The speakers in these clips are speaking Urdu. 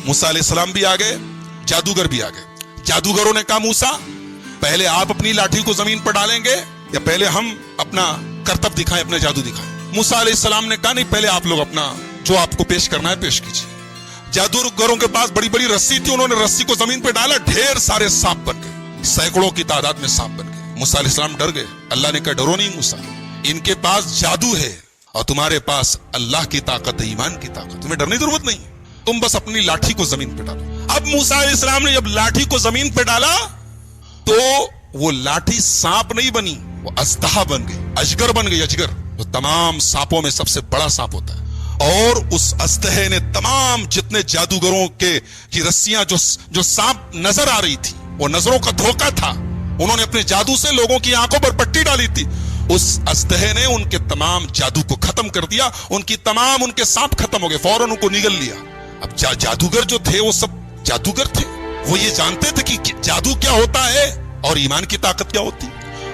موسیٰ علیہ السلام بھی آ گئے, جادوگر بھی آ گئے. جادوگروں نے کہا موسیٰ پہلے آپ اپنی لاٹھی کو زمین پر ڈالیں گے یا پہلے ہم اپنا کرتب دکھائیں, اپنا جادو دکھائیں؟ موسیٰ علیہ السلام نے کہا نہیں, پہلے آپ لوگ اپنا جو آپ کو پیش کرنا ہے پیش کیجیے. جادوگروں کے پاس بڑی بڑی رسی تھی, انہوں نے رسی کو زمین پہ ڈالا, ڈھیر سارے سانپ بن گئے, سینکڑوں کی تعداد میں سانپ بن گئے. موسیٰ علیہ السلام ڈر گئے. اللہ نے کہا ڈرو نہیں موسیٰ, ان کے پاس جادو ہے اور تمہارے پاس اللہ کی طاقت ہے, ایمان کی طاقت, تمہیں ڈرنے کی ضرورت نہیں, تم بس اپنی لاٹھی کو زمین پہ ڈالو. اب موسیٰ علیہ السلام نے جب لاٹھی کو زمین پہ ڈالا تو وہ لاٹھی سانپ نہیں بنی, وہ اژدہا بن گئی, اجگر بن گئی. اجگر جو تمام سانپوں میں سب سے بڑا سانپ ہوتا ہے, اور اس اژدہے نے تمام جتنے جادوگروں کی رسیاں جو سانپ نظر آ رہی تھی, وہ نظروں کا دھوکہ تھا, انہوں نے اپنے جادو سے لوگوں کی آنکھوں پر پٹی ڈالی تھی, اس اژدہے نے ان کے تمام جادو کو ختم کر دیا, ان کے سانپ ختم ہو گئے, فوراً ان کو نگل لیا. اب جادوگر جو تھے وہ سب جادوگر تھے, وہ یہ جانتے تھے کہ جادو کیا ہوتا ہے اور ایمان کی طاقت کیا ہوتی.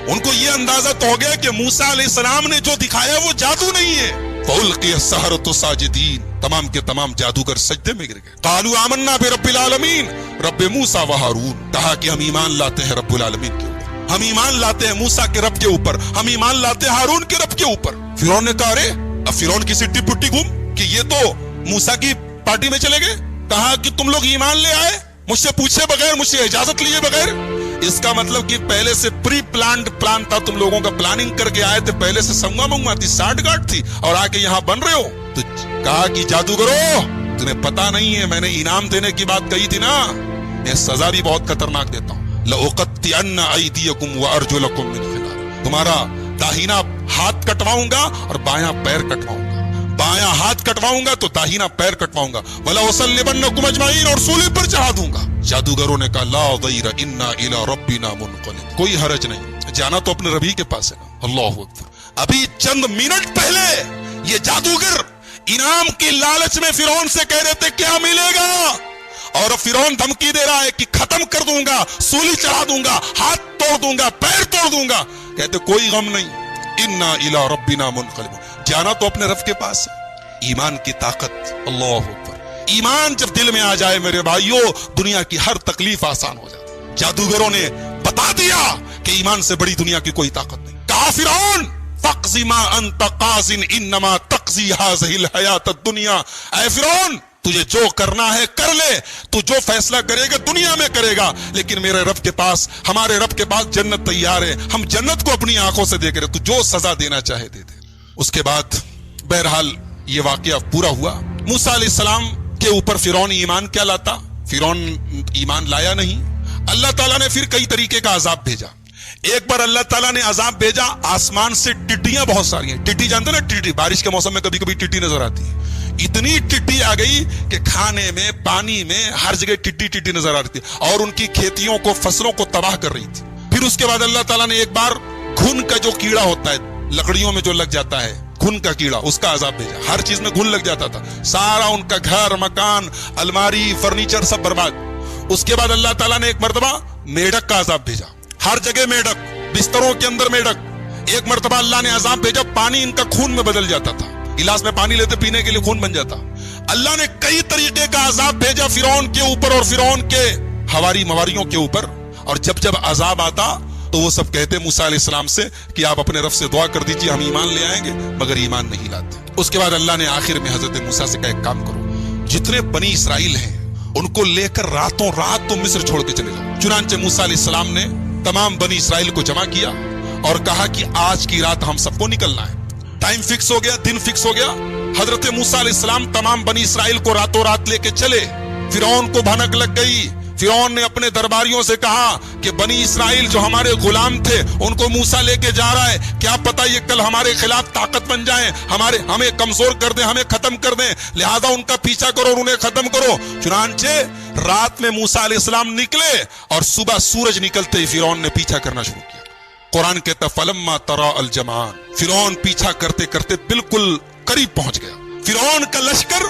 ان کو یہ اندازہ تو ہو گیا کہ موسیٰ علیہ السلام نے جو دکھایا وہ جادو نہیں ہے. فَأُلْقِيَ السَّحَرَةُ سَاجِدِينَ, تمام کے تمام جادوگر سجدے میں گر گئے. قَالُوا آمَنَّا بِرَبِّ الْعَالَمِينَ, رب موسیٰ و ہارون, کہا کہ ہم ایمان لاتے ہیں رب العالمین کے اوپر, ہم ایمان لاتے ہیں موسیٰ کے رب کے اوپر, ہم ایمان لاتے ہیں ہارون کے رب کے اوپر. فرعون نے کہا ارے, اب فرعون کی سٹی پٹی گھوم کہ یہ تو موسیٰ کی پارٹی میں چلے گئے. کہا کہ تم لوگ ایمان لے آئے مجھ سے پوچھے بغیر, مجھ سے اجازت لیے بغیر. اس کا مطلب کہ پہلے سے پری پلانڈ پلان تھا, تم لوگوں کا پلاننگ کر کے آئے تھے, پہلے سے سنگا منگوا تھی, ساٹھ گاٹ تھی, اور آ کے یہاں بن رہے ہو. تو کہا کہ جادوگرو تمہیں پتا نہیں ہے, میں نے انعام دینے کی بات کہی تھی نا, میں سزا بھی بہت خطرناک دیتا ہوں. لَأُقَطِّعَنَّ أَيْدِيَكُمْ وَأَرْجُلَكُمْ مِنْ خِلَافٍ, تمہارا داہنا ہاتھ کٹواؤں گا اور بایاں پیر کٹواؤں گا, بایاں ہاتھ کٹواؤں گا تو داہنا پیر کٹواؤں گا. وَلَأُصَلِّبَنَّكُمْ أَجْمَعِينَ, اور سولی پر چڑھا دوں گا. جادوگروں نے کہا لا ضیر انا الی ربنا منقلب, کوئی حرج نہیں, جانا تو اپنے ربی کے پاس ہے نا. اللہ اکبر. ابھی چند منٹ پہلے یہ جادوگر انعام کی لالچ میں فرعون سے کہہ رہے تھے کیا ملے گا, اور فرعون دھمکی دے رہا ہے کہ ختم کر دوں گا, سولی چڑھا دوں گا, ہاتھ توڑ دوں گا, پیر توڑ دوں گا. کہتے کوئی غم نہیں, انا الی ربنا منقلب, جانا تو اپنے رب کے پاس ہے. ایمان کی طاقت, اللہ اکبر. ایمان جب دل میں آ جائے میرے بھائیو, دنیا کی ہر تکلیف آسان ہو جاتی. جادوگروں نے بتا دیا کہ ایمان سے بڑی دنیا کی کوئی طاقت نہیں. کہا فرعون فَاقْضِ مَا أَنْتَ قَاضٍ إِنَّمَا تَقْضِي هَٰذِهِ الْحَيَاةَ الدُّنْيَا, اے فرعون تجھے جو کرنا ہے کر لے, تو جو فیصلہ کرے گا دنیا میں کرے گا, لیکن میرے رب کے پاس, ہمارے رب کے پاس جنت تیار ہے, ہم جنت کو اپنی آنکھوں سے دیکھ رہے, تو جو سزا دینا چاہے دے دے. اس کے بعد بہرحال یہ واقعہ پورا ہوا. موسیٰ علیہ السلام کے اوپر فرعون ایمان کیا لاتا, فرعون ایمان لایا نہیں. اللہ تعالیٰ نے پھر کئی طریقے کا عذاب بھیجا. ایک بار اللہ تعالیٰ نے عذاب بھیجا, آسمان سے ٹڈیاں بہت ساری ہیں. ٹڈی جانتے نا, ٹڈی بارش کے موسم میں کبھی کبھی ٹڈی نظر آتی ہے. اتنی ٹڈی آ گئی کہ کھانے میں, پانی میں, ہر جگہ ٹڈی نظر آ رہی تھی, اور ان کی کھیتیوں کو, فصلوں کو تباہ کر رہی تھی. پھر اس کے بعد اللہ تعالیٰ نے ایک بار گھن کا جو کیڑا ہوتا ہے, لکڑیوں میں جو لگ جاتا ہے, گھن کا کیڑا, اس کا عذاب بھیجا. ہر چیز میں گھن لگ جاتا تھا, سارا ان کا گھر, مکان, الماری, فرنیچر سب برباد. اس کے بعد اللہ تعالیٰ نے ایک مرتبہ میڈک کا عذاب بھیجا, ہر جگہ میڈک, بستروں کے اندر میڈک. ایک مرتبہ اللہ نے عذاب بھیجا, پانی ان کا خون میں بدل جاتا تھا, گلاس میں پانی لیتے پینے کے لیے خون بن جاتا. اللہ نے کئی طریقے کا عذاب بھیجا فرعون کے اوپر اور فرعون کے حواری مواریوں کے اوپر. اور جب عذاب آتا تو وہ سب کہتے موسیٰ علیہ السلام سے کہ آپ اپنے رب سے دعا کر دیجئے, ہم ایمان لے آئیں گے, مگر ایمان نہیں لاتے. اس کے بعد اللہ نے آخر میں حضرت موسیٰ سے کہا ایک کام کرو, جتنے بنی اسرائیل ہیں ان کو لے کر راتوں رات تو مصر چھوڑ کے چلے جاؤ. چنانچہ موسیٰ علیہ السلام نے تمام بنی اسرائیل کو جمع کیا اور کہا کہ آج کی رات ہم سب کو نکلنا ہے. ٹائم فکس ہو گیا, دن فکس ہو گیا. حضرت موسیٰ علیہ السلام تمام بنی اسرائیل کو راتوں رات لے کے چلے. فرعون کو بھنک لگ گئی. فرعون نے اپنے درباریوں سے کہا کہ بنی اسرائیل جو ہمارے غلام تھے ان کو موسیٰ لے کے جا رہا ہے, کیا پتہ یہ کل ہمارے خلاف طاقت بن جائیں, ہمیں کمزور کر دیں, ہمیں ختم کر دیں, لہذا ان کا پیچھا کرو اور انہیں ختم کرو. چنانچہ رات میں موسیٰ علیہ السلام نکلے اور صبح سورج نکلتے ہی فرعون نے پیچھا کرنا شروع کیا. قرآن کہتا فلما ترا الجمعان, فرعون پیچھا کرتے کرتے بالکل قریب پہنچ گیا. فرعون کا لشکر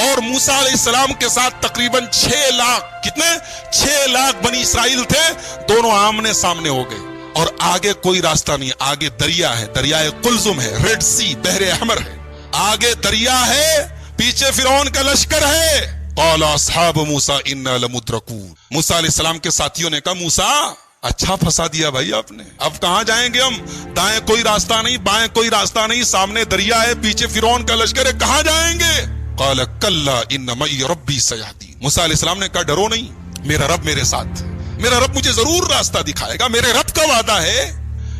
اور موسیٰ علیہ السلام کے ساتھ تقریباً 6 لاکھ, کتنے 6 لاکھ بنی اسرائیل تھے, دونوں آمنے سامنے ہو گئے. اور آگے کوئی راستہ نہیں, آگے دریا ہے, دریائے قلزم ہے, ریڈ سی, بحر احمر ہے, آگے دریا ہے, پیچھے فرعون کا لشکر ہے. قال اصحاب موسیٰ انا لمدرکون. موسیٰ علیہ السلام کے ساتھیوں نے کہا موسیٰ اچھا پھنسا دیا بھائی آپ نے, اب کہاں جائیں گے ہم؟ دائیں کوئی راستہ نہیں, بائیں کوئی راستہ نہیں, سامنے دریا ہے, پیچھے فرعون کا لشکر ہے, کہاں جائیں گے؟ قال کلا ان معی ربی سیہدین. موسیٰ علیہ السلام نے کہا ڈرو نہیں, میرا رب میرے ساتھ, میرا رب مجھے ضرور راستہ دکھائے گا, میرے رب کا وعدہ ہے.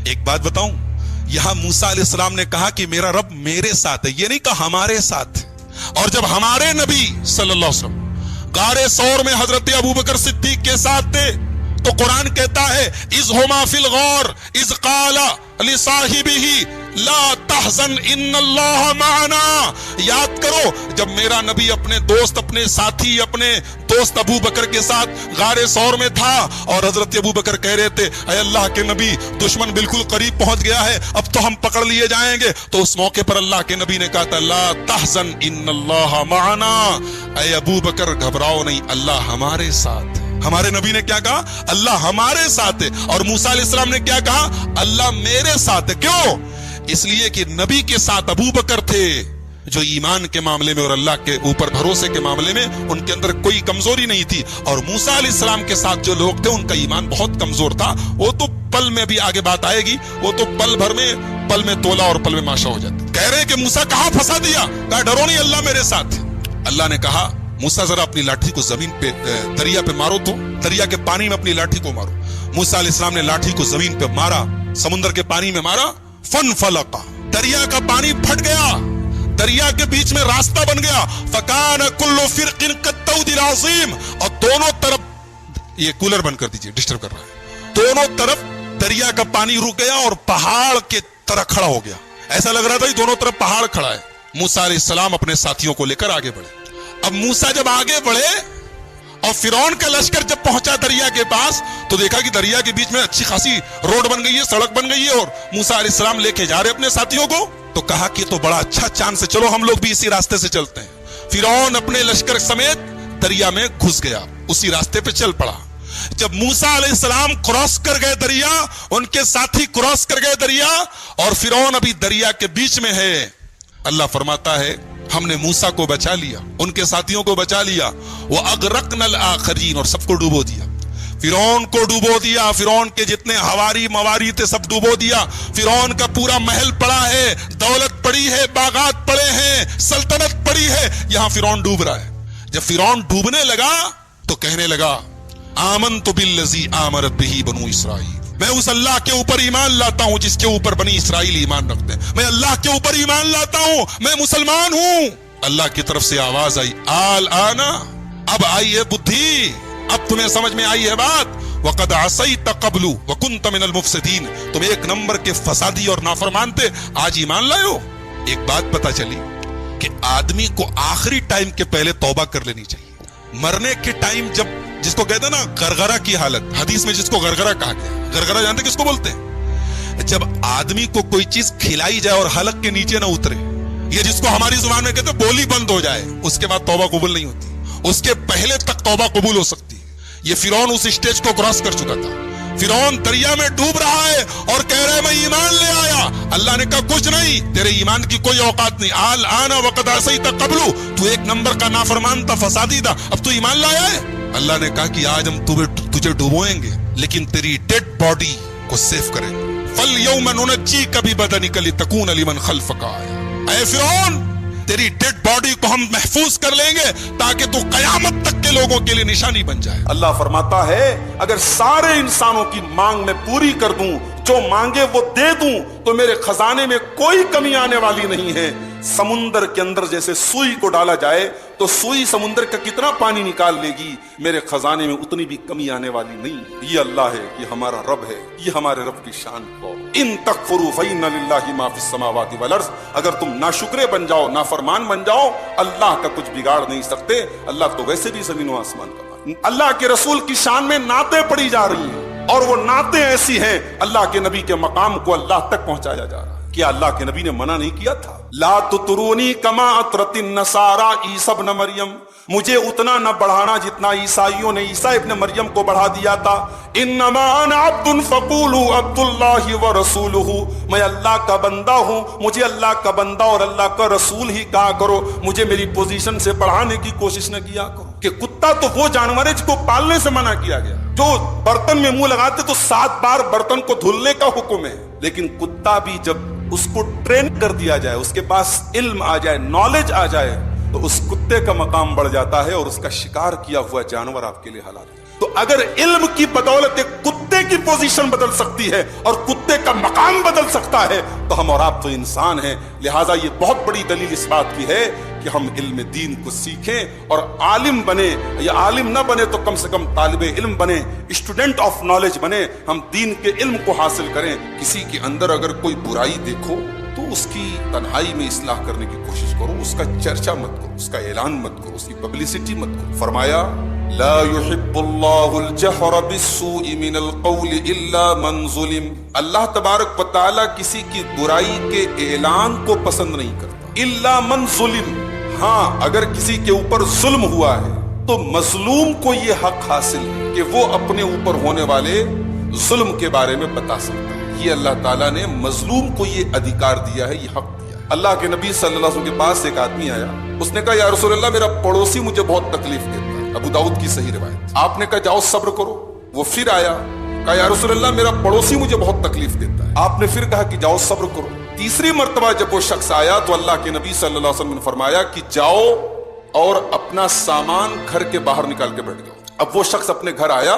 ایک بات بتاؤں, یہاں موسیٰ علیہ السلام نے کہا کہ میرا رب میرے ساتھ ہے, یہ نہیں کہا ہمارے ساتھ. اور جب ہمارے نبی صلی اللہ علیہ وسلم غار ثور میں حضرت ابوبکر صدیق کے ساتھ تھے تو قرآن کہتا ہے اذ ہما فی الغار اذ قال لصاحبہ لا تحزن ان اللہ معنا. یاد کرو جب میرا نبی اپنے دوست, اپنے ساتھی, اپنے دوست ابو بکر کے ساتھ غار ثور میں تھا اور حضرت ابو بکر کہہ رہے تھے اے اللہ کے نبی دشمن بالکل قریب پہنچ گیا ہے, اب تو ہم پکڑ لیے جائیں گے. تو اس موقع پر اللہ کے نبی نے کہا تھا لا تحزن ان اللہ معنا, اے ابو بکر گھبراؤ نہیں, اللہ ہمارے ساتھ. ہمارے نبی نے کیا کہا؟ اللہ ہمارے ساتھ ہے. اور موسیٰ علیہ السلام نے کیا کہا؟ اللہ میرے ساتھ ہے. کیوں؟ اس لیے کہ نبی کے ساتھ ابو بکر تھے جو ایمان کے معاملے میں اور اللہ کے اوپر بھروسے کے معاملے میں ان کے اندر کوئی کمزوری نہیں تھی, اور موسیٰ علیہ السلام کے ساتھ جو لوگ تھے ان کا ایمان بہت کمزور تھا. وہ تو پل میں بھی آگے بات آئے گی, وہ تو پل بھر میں پل میں تولا اور پل میں ماشا ہو جاتا. کہہ رہے ہیں کہ موسیٰ کہاں پھنسا دیا؟ کہا ڈرو نہیں, اللہ میرے ساتھ. اللہ نے کہا موسیٰ ذرا اپنی لاٹھی کو زمین پہ دریا پہ مارو, تو دریا کے پانی میں اپنی لاٹھی کو مارو. موسیٰ علیہ السلام نے لاٹھی کو زمین پہ مارا, سمندر کے پانی میں مارا, فانفلق, دریا کا پانی پھٹ گیا, دریا کے بیچ میں راستہ بن گیا. فکان کل فرق کالطود العظیم, اور دونوں طرف, یہ کولر بند کر دیجئے ڈسٹرب کر رہا ہے, دونوں طرف دریا کا پانی رک گیا اور پہاڑ کے طرح کھڑا ہو گیا. ایسا لگ رہا تھا کہ دونوں طرف پہاڑ کھڑا ہے. موسیٰ علیہ السلام اپنے ساتھیوں کو لے کر آگے بڑھے. اب موسیٰ جب آگے بڑھے اور فرعون کا لشکر جب پہنچا دریا کے پاس تو دیکھا کہ دریا کے بیچ میں اچھی خاصی روڈ بن گئی ہے, سڑک بن گئی ہے, اور موسیٰ علیہ السلام لے کے جا رہے اپنے ساتھیوں کو. تو کہا کہ تو بڑا اچھا چانس ہے, چلو ہم لوگ بھی اسی راستے سے چلتے ہیں. فرعون اپنے لشکر سمیت دریا میں گھس گیا, اسی راستے پہ چل پڑا. جب موسیٰ علیہ السلام کراس کر گئے دریا, ان کے ساتھی کراس کر گئے دریا, اور فرعون ابھی دریا کے بیچ میں ہے, اللہ فرماتا ہے ہم نے موسیٰ کو بچا لیا, ان کے ساتھیوں کو بچا لیا. وَأَغْرَقْنَا الْآخَرِينَ, اور سب کو ڈوبو دیا. فرعون کو ڈوبو دیا, فرعون کے جتنے ہواری مواری تھے سب ڈوبو دیا. فرعون کا پورا محل پڑا ہے, دولت پڑی ہے, باغات پڑے ہیں, سلطنت پڑی ہے, یہاں فرعون ڈوب رہا ہے. جب فرعون ڈوبنے لگا تو کہنے لگا آمنت بالذی آمنت بہ بنو اسرائیل, میں اس اللہ کے اوپر ایمان لاتا ہوں جس کے اوپر بنی اسرائیل ایمان رکھتے ہیں. میں اللہ کے اوپر ایمان لاتا ہوں, میں مسلمان ہوں. اللہ کی طرف سے آواز آئی الآن, اب آئی ہے بدھی, اب تمہیں سمجھ میں آئی ہے بات. وقد عصیت قبل وکنت من المفسدین, تم ایک نمبر کے فسادی اور نافرمان تھے, آج ایمان لائے ہو. ایک بات پتا چلی کہ آدمی کو آخری ٹائم کے پہلے توبہ کر لینی چاہیے. مرنے کے ٹائم جب, جس کو کہتے ہیں نا غرغرہ کی حالت, حدیث میں جس کو غرغرہ کہا گیا, غرغرہ جانتے کس کو بولتے ہیں؟ جب آدمی کو کوئی چیز کھلائی جائے اور حلق کے نیچے نہ اترے, یہ جس کو ہماری زبان میں کہتے ہیں بولی بند ہو جائے, اس کے بعد توبہ قبول نہیں ہوتی, اس کے پہلے تک توبہ قبول ہو سکتی ہے. یہ فرعون اس اسٹیج کو کراس کر چکا تھا. فرعون دریا میں ڈوب رہا ہے اور کہہ رہا ہے میں ایمان لے آیا. اللہ نے کہا کچھ نہیں, تیرے ایمان کی کوئی اوقات نہیں. الآن وقد عصیت قبل, تو ایک نمبر کا نافرمان تھا, فسادی تھا, اب تو ایمان لایا ہے. اللہ نے کہا کہ آج ہم تجھے ڈوبوئیں گے لیکن تیری ڈیڈ باڈی کو سیف کریں گے. فَالْيَوْمَ نُنَجِّيكَ بِبَدَنِكَ لِتَكُونَ لِمَنْ خَلْفَكَ آیَةً, اے فرعون تیری ڈیڈ باڈی کو ہم محفوظ کر لیں گے تاکہ تو قیامت تک کے لوگوں کے لیے نشانی بن جائے. اللہ فرماتا ہے اگر سارے انسانوں کی مانگ میں پوری کر دوں, جو مانگے وہ دے دوں, تو میرے خزانے میں کوئی کمی آنے والی نہیں ہے. سمندر کے اندر جیسے سوئی کو ڈالا جائے تو سوئی سمندر کا کتنا پانی نکال لے گی, میرے خزانے میں اتنی بھی کمی آنے والی نہیں. یہ اللہ ہے, یہ ہمارا رب ہے, یہ ہمارے رب کی شان کو. ان تکفروا فإن للہ ما فی السماوات والارض, اگر تم ناشکرے بن جاؤ, نافرمان بن جاؤ, اللہ کا کچھ بگاڑ نہیں سکتے. اللہ تو ویسے بھی زمین و آسمان کا مالک. اللہ کے رسول کی شان میں نعتیں پڑھی جا رہی ہیں, اور وہ نعتیں ایسی ہیں اللہ کے نبی کے مقام کو اللہ تک پہنچایا جا رہا ہے. کیا اللہ کے نبی نے منع نہیں کیا تھا؟ لا تطرونی کما اطرت النصارى عیسی ابن مریم، مجھے اتنا نہ بڑھانا جتنا عیسائیوں نے عیسیٰ ابن مریم کو بڑھا دیا تھا. انما انا عبد فقولوا عبد اللہ ورسولہ، میں اللہ کا بندہ ہوں، مجھے اللہ کا بندہ اور اللہ کا رسول ہی کہا کرو، مجھے میری پوزیشن سے بڑھانے کی کوشش نہ کیا کرو. کہ کتا تو وہ جانور ہے جس کو پالنے سے منع کیا گیا، جو برتن میں منہ لگاتے تو 7 بار برتن کو دھلنے کا حکم ہے، لیکن کتا بھی جب اس کو ٹرین کر دیا جائے، اس کے پاس علم آ جائے، نالج آ جائے، تو اس کتے کا مقام بڑھ جاتا ہے اور اس کا شکار کیا ہوا جانور آپ کے لیے حلال ہے. تو اگر علم کی بدولت ایک کتے کی پوزیشن بدل سکتی ہے اور کتے کا مقام بدل سکتا ہے تو ہم اور آپ تو انسان ہیں. لہٰذا یہ بہت بڑی دلیل اس بات کی ہے کہ ہم علم دین کو سیکھیں اور عالم بنے، یا عالم نہ بنے تو کم سے کم طالب علم بنے، اسٹوڈنٹ آف نالج بنے، ہم دین کے علم کو حاصل کریں. کسی کے اندر اگر کوئی برائی دیکھو تو اس کی تنہائی میں اصلاح کرنے کی کوشش کرو، اس کا چرچا مت کرو، اس کا اعلان مت کرو، اس کی پبلسٹی مت کرو. فرمایا لا يحب اللہ الجہر بالسوء من القول الا من ظلم، اللہ تبارک و تعالی کسی کی برائی کے اعلان کو پسند نہیں کرتا. الا من ظلم، ہاں اگر کسی کے اوپر ظلم ہوا ہے تو مظلوم کو یہ حق حاصل ہے کہ وہ اپنے اوپر ہونے والے ظلم کے بارے میں بتا سکتا ہے. یہ اللہ تعالیٰ نے مظلوم کو یہ ادھیکار دیا ہے، یہ حق دیا ہے. اللہ کے نبی صلی اللہ علیہ وسلم کے پاس ایک آدمی آیا، اس نے کہا یا رسول اللہ میرا پڑوسی مجھے بہت تکلیف دیتا ہے. ابو داؤد کی صحیح روایت. آپ نے کہا جاؤ صبر کرو. وہ پھر آیا، کہا یا رسول اللہ میرا پڑوسی مجھے بہت تکلیف دیتا ہے. آپ نے پھر کہا کہ جاؤ صبر کرو. تیسری مرتبہ جب وہ شخص آیا تو اللہ کے نبی صلی اللہ علیہ وسلم نے فرمایا کہ جاؤ اور اپنا سامان گھر کے باہر نکال کے بیٹھ جاؤ. اب وہ شخص اپنے گھر آیا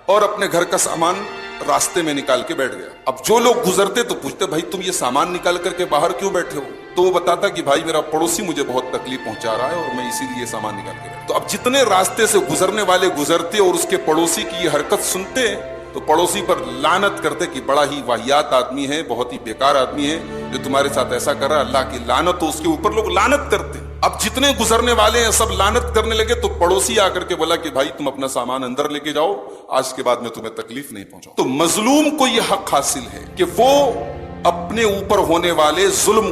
اور اپنے گھر کا سامان راستے میں نکال کے بیٹھ گیا. اب جو لوگ گزرتے تو پوچھتے بھائی تم یہ سامان نکال کر کے باہر کیوں بیٹھے ہو؟ تو وہ بتاتا کہ بھائی میرا پڑوسی مجھے بہت تکلیف پہنچا رہا ہے اور میں اسی لیے سامان نکال کے بیٹھا. تو اب جتنے راستے سے گزرنے والے گزرتے اور اس کے پڑوسی کی یہ حرکت سنتے تو پڑوسی پر لعنت کرتے کہ بڑا ہی واہیات آدمی ہے، بہت ہی بیکار آدمی ہے جو تمہارے ساتھ ایسا کر رہا ہے، اللہ کی لعنت ہو اس کے اوپر. لوگ لعنت کرتے. اب جتنے گزرنے والے ہیں سب لعنت کرنے لگے تو پڑوسی آ کر کے بولا کہ بھائی تم اپنا سامان اندر لے کے جاؤ، آج کے بعد میں تمہیں تکلیف نہیں پہنچاؤں. تو مظلوم کو یہ حق حاصل ہے کہ وہ اپنے اوپر ہونے والے ظلم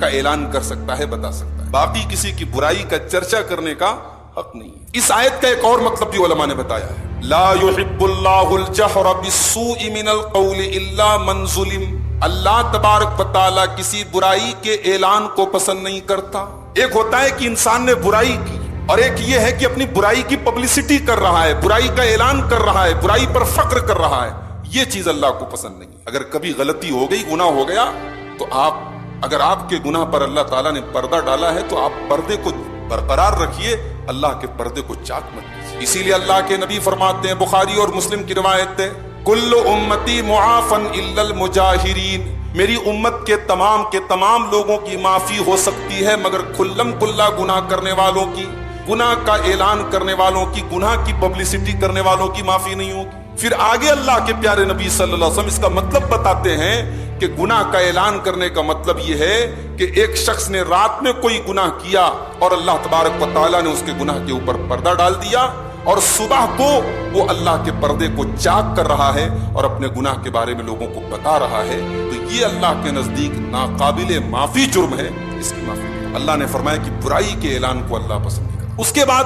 کا اعلان کر سکتا ہے، بتا سکتا ہے. باقی کسی کی برائی کا چرچا کرنے کا حق نہیں. اس آیت کا ایک اور مطلب بھی علماء نے بتایا ہے، لا يحب اللہ الجہر بالسوء من القول الا من ظلم. اللہ تبارک و تعالی کسی برائی کے اعلان کو پسند نہیں کرتا. ایک ہوتا ہے کہ انسان نے برائی کی اور ایک یہ ہے کہ اپنی برائی کی پبلسٹی کر رہا ہے، برائی کا اعلان کر رہا ہے، برائی پر فخر کر رہا ہے. یہ چیز اللہ کو پسند نہیں. اگر کبھی غلطی ہو گئی، گناہ ہو گیا تو اگر آپ کے گناہ پر اللہ تعالیٰ نے پردہ ڈالا ہے تو آپ پردے کو برقرار رکھیے، اللہ کے پردے کو چاک مت کیجیے. اسی لیے اللہ کے نبی فرماتے ہیں، بخاری اور مسلم کی روایت ہے، کل امتی معافن الا المجاہرین، میری امت کے تمام لوگوں کی معافی ہو سکتی ہے مگر کھلم کھلا گناہ کرنے والوں کی، گناہ کا اعلان کرنے والوں کی، گناہ کی پبلسٹی کرنے والوں کی معافی نہیں ہوگی. پھر آگے اللہ کے پیارے نبی صلی اللہ علیہ وسلم اس کا مطلب بتاتے ہیں کہ گناہ کا اعلان کرنے کا مطلب یہ ہے کہ ایک شخص نے رات میں کوئی گناہ کیا اور اللہ تبارک و تعالیٰ نے اس کے گناہ کے اوپر پردہ ڈال دیا اور صبح کو وہ اللہ کے پردے کو چاک کر رہا ہے اور اپنے گناہ کے بارے میں لوگوں کو بتا رہا ہے، تو یہ اللہ کے نزدیک ناقابل معافی جرم ہے. اس کی معافی اللہ نے فرمایا کہ برائی کے اعلان کو اللہ پسند نہیں کرتا. اس کے بعد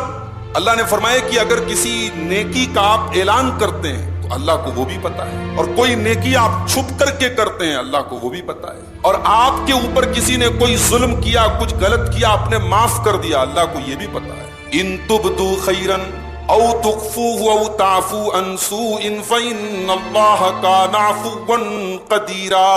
اللہ نے فرمایا کہ اگر کسی نیکی کا آپ اعلان کرتے ہیں تو اللہ کو وہ بھی پتا ہے، اور کوئی نیکی آپ چھپ کر کے کرتے ہیں اللہ کو وہ بھی پتا ہے، اور آپ کے اوپر کسی نے کوئی ظلم کیا، کچھ غلط کیا، آپ نے معاف کر دیا، اللہ کو یہ بھی پتا ہے. ان تبدو خیرا او تخفوه او تعفو عن سوء فإن اللہ کان عفوا قدیرا.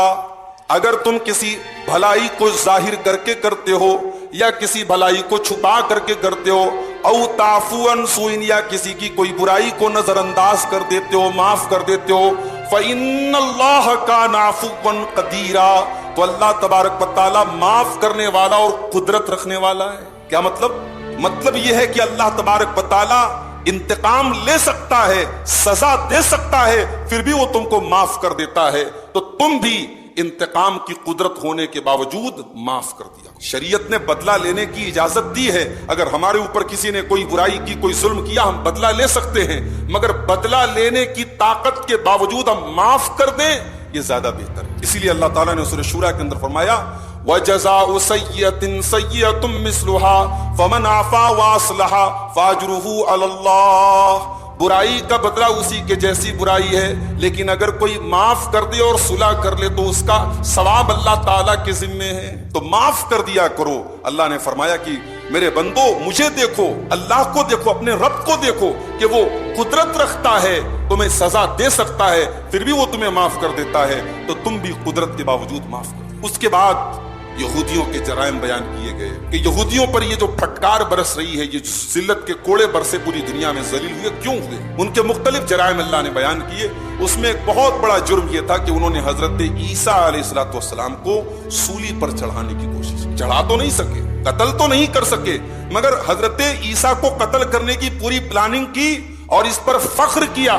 اگر تم کسی بھلائی کو ظاہر کر کے کرتے ہو یا کسی بھلائی کو چھپا کر کے کرتے ہو، او تعفو عن سوء یا کسی کی کوئی برائی کو نظر انداز کر دیتے ہو، معاف کر دیتے ہو، فإن اللہ کان عفوا قدیرا، تو اللہ تبارک و تعالی معاف کرنے والا اور قدرت رکھنے والا ہے. کیا مطلب یہ ہے کہ اللہ تبارک و تعالی انتقام لے سکتا ہے، سزا دے سکتا ہے، پھر بھی وہ تم کو معاف کر دیتا ہے. تو تم بھی انتقام کی قدرت ہونے کے باوجود معاف کر دیا. شریعت نے بدلہ لینے کی اجازت دی ہے. اگر ہمارے اوپر کسی نے کوئی برائی کی، کوئی ظلم کیا، ہم بدلہ لے سکتے ہیں، مگر بدلہ لینے کی طاقت کے باوجود ہم معاف کر دیں، یہ زیادہ بہتر ہے. اسی لیے اللہ تعالیٰ نے سورہ شورى کے اندر فرمایا وَجَزَاءُ سَيِّئَةٍ سَيِّئَةٌ مِثْلُهَا فَمَنْ عَفَا وَأَصْلَحَ فَأَجْرُهُ عَلَى اللَّهِ. برائی کا بدلہ اسی کے جیسی برائی ہے، لیکن اگر کوئی معاف کر دے اور صلح کر لے تو اس کا ثواب اللہ تعالیٰ کے ذمے ہے. تو معاف کر دیا کرو. اللہ نے فرمایا کہ میرے بندو مجھے دیکھو، اللہ کو دیکھو، اپنے رب کو دیکھو کہ وہ قدرت رکھتا ہے، تمہیں سزا دے سکتا ہے، پھر بھی وہ تمہیں معاف کر دیتا ہے، تو تم بھی قدرت کے باوجود معاف کرو. اس کے بعد یہودیوں کے جرائم بیان کیے گئے کہ یہودیوں پر یہ جو پھٹکار برس رہی ہے، یہ ذلت کے کوڑے برسے پوری دنیا میں ذلیل ہوئے، کیوں ہوئے؟ ان کے مختلف جرائم اللہ نے بیان کیے. اس میں ایک بہت بڑا جرم یہ تھا کہ انہوں نے حضرت عیسیٰ علیہ السلام کو سولی پر چڑھانے کی کوشش کی. چڑھا تو نہیں سکے، قتل تو نہیں کر سکے، مگر حضرت عیسیٰ کو قتل کرنے کی پوری پلاننگ کی اور اس پر فخر کیا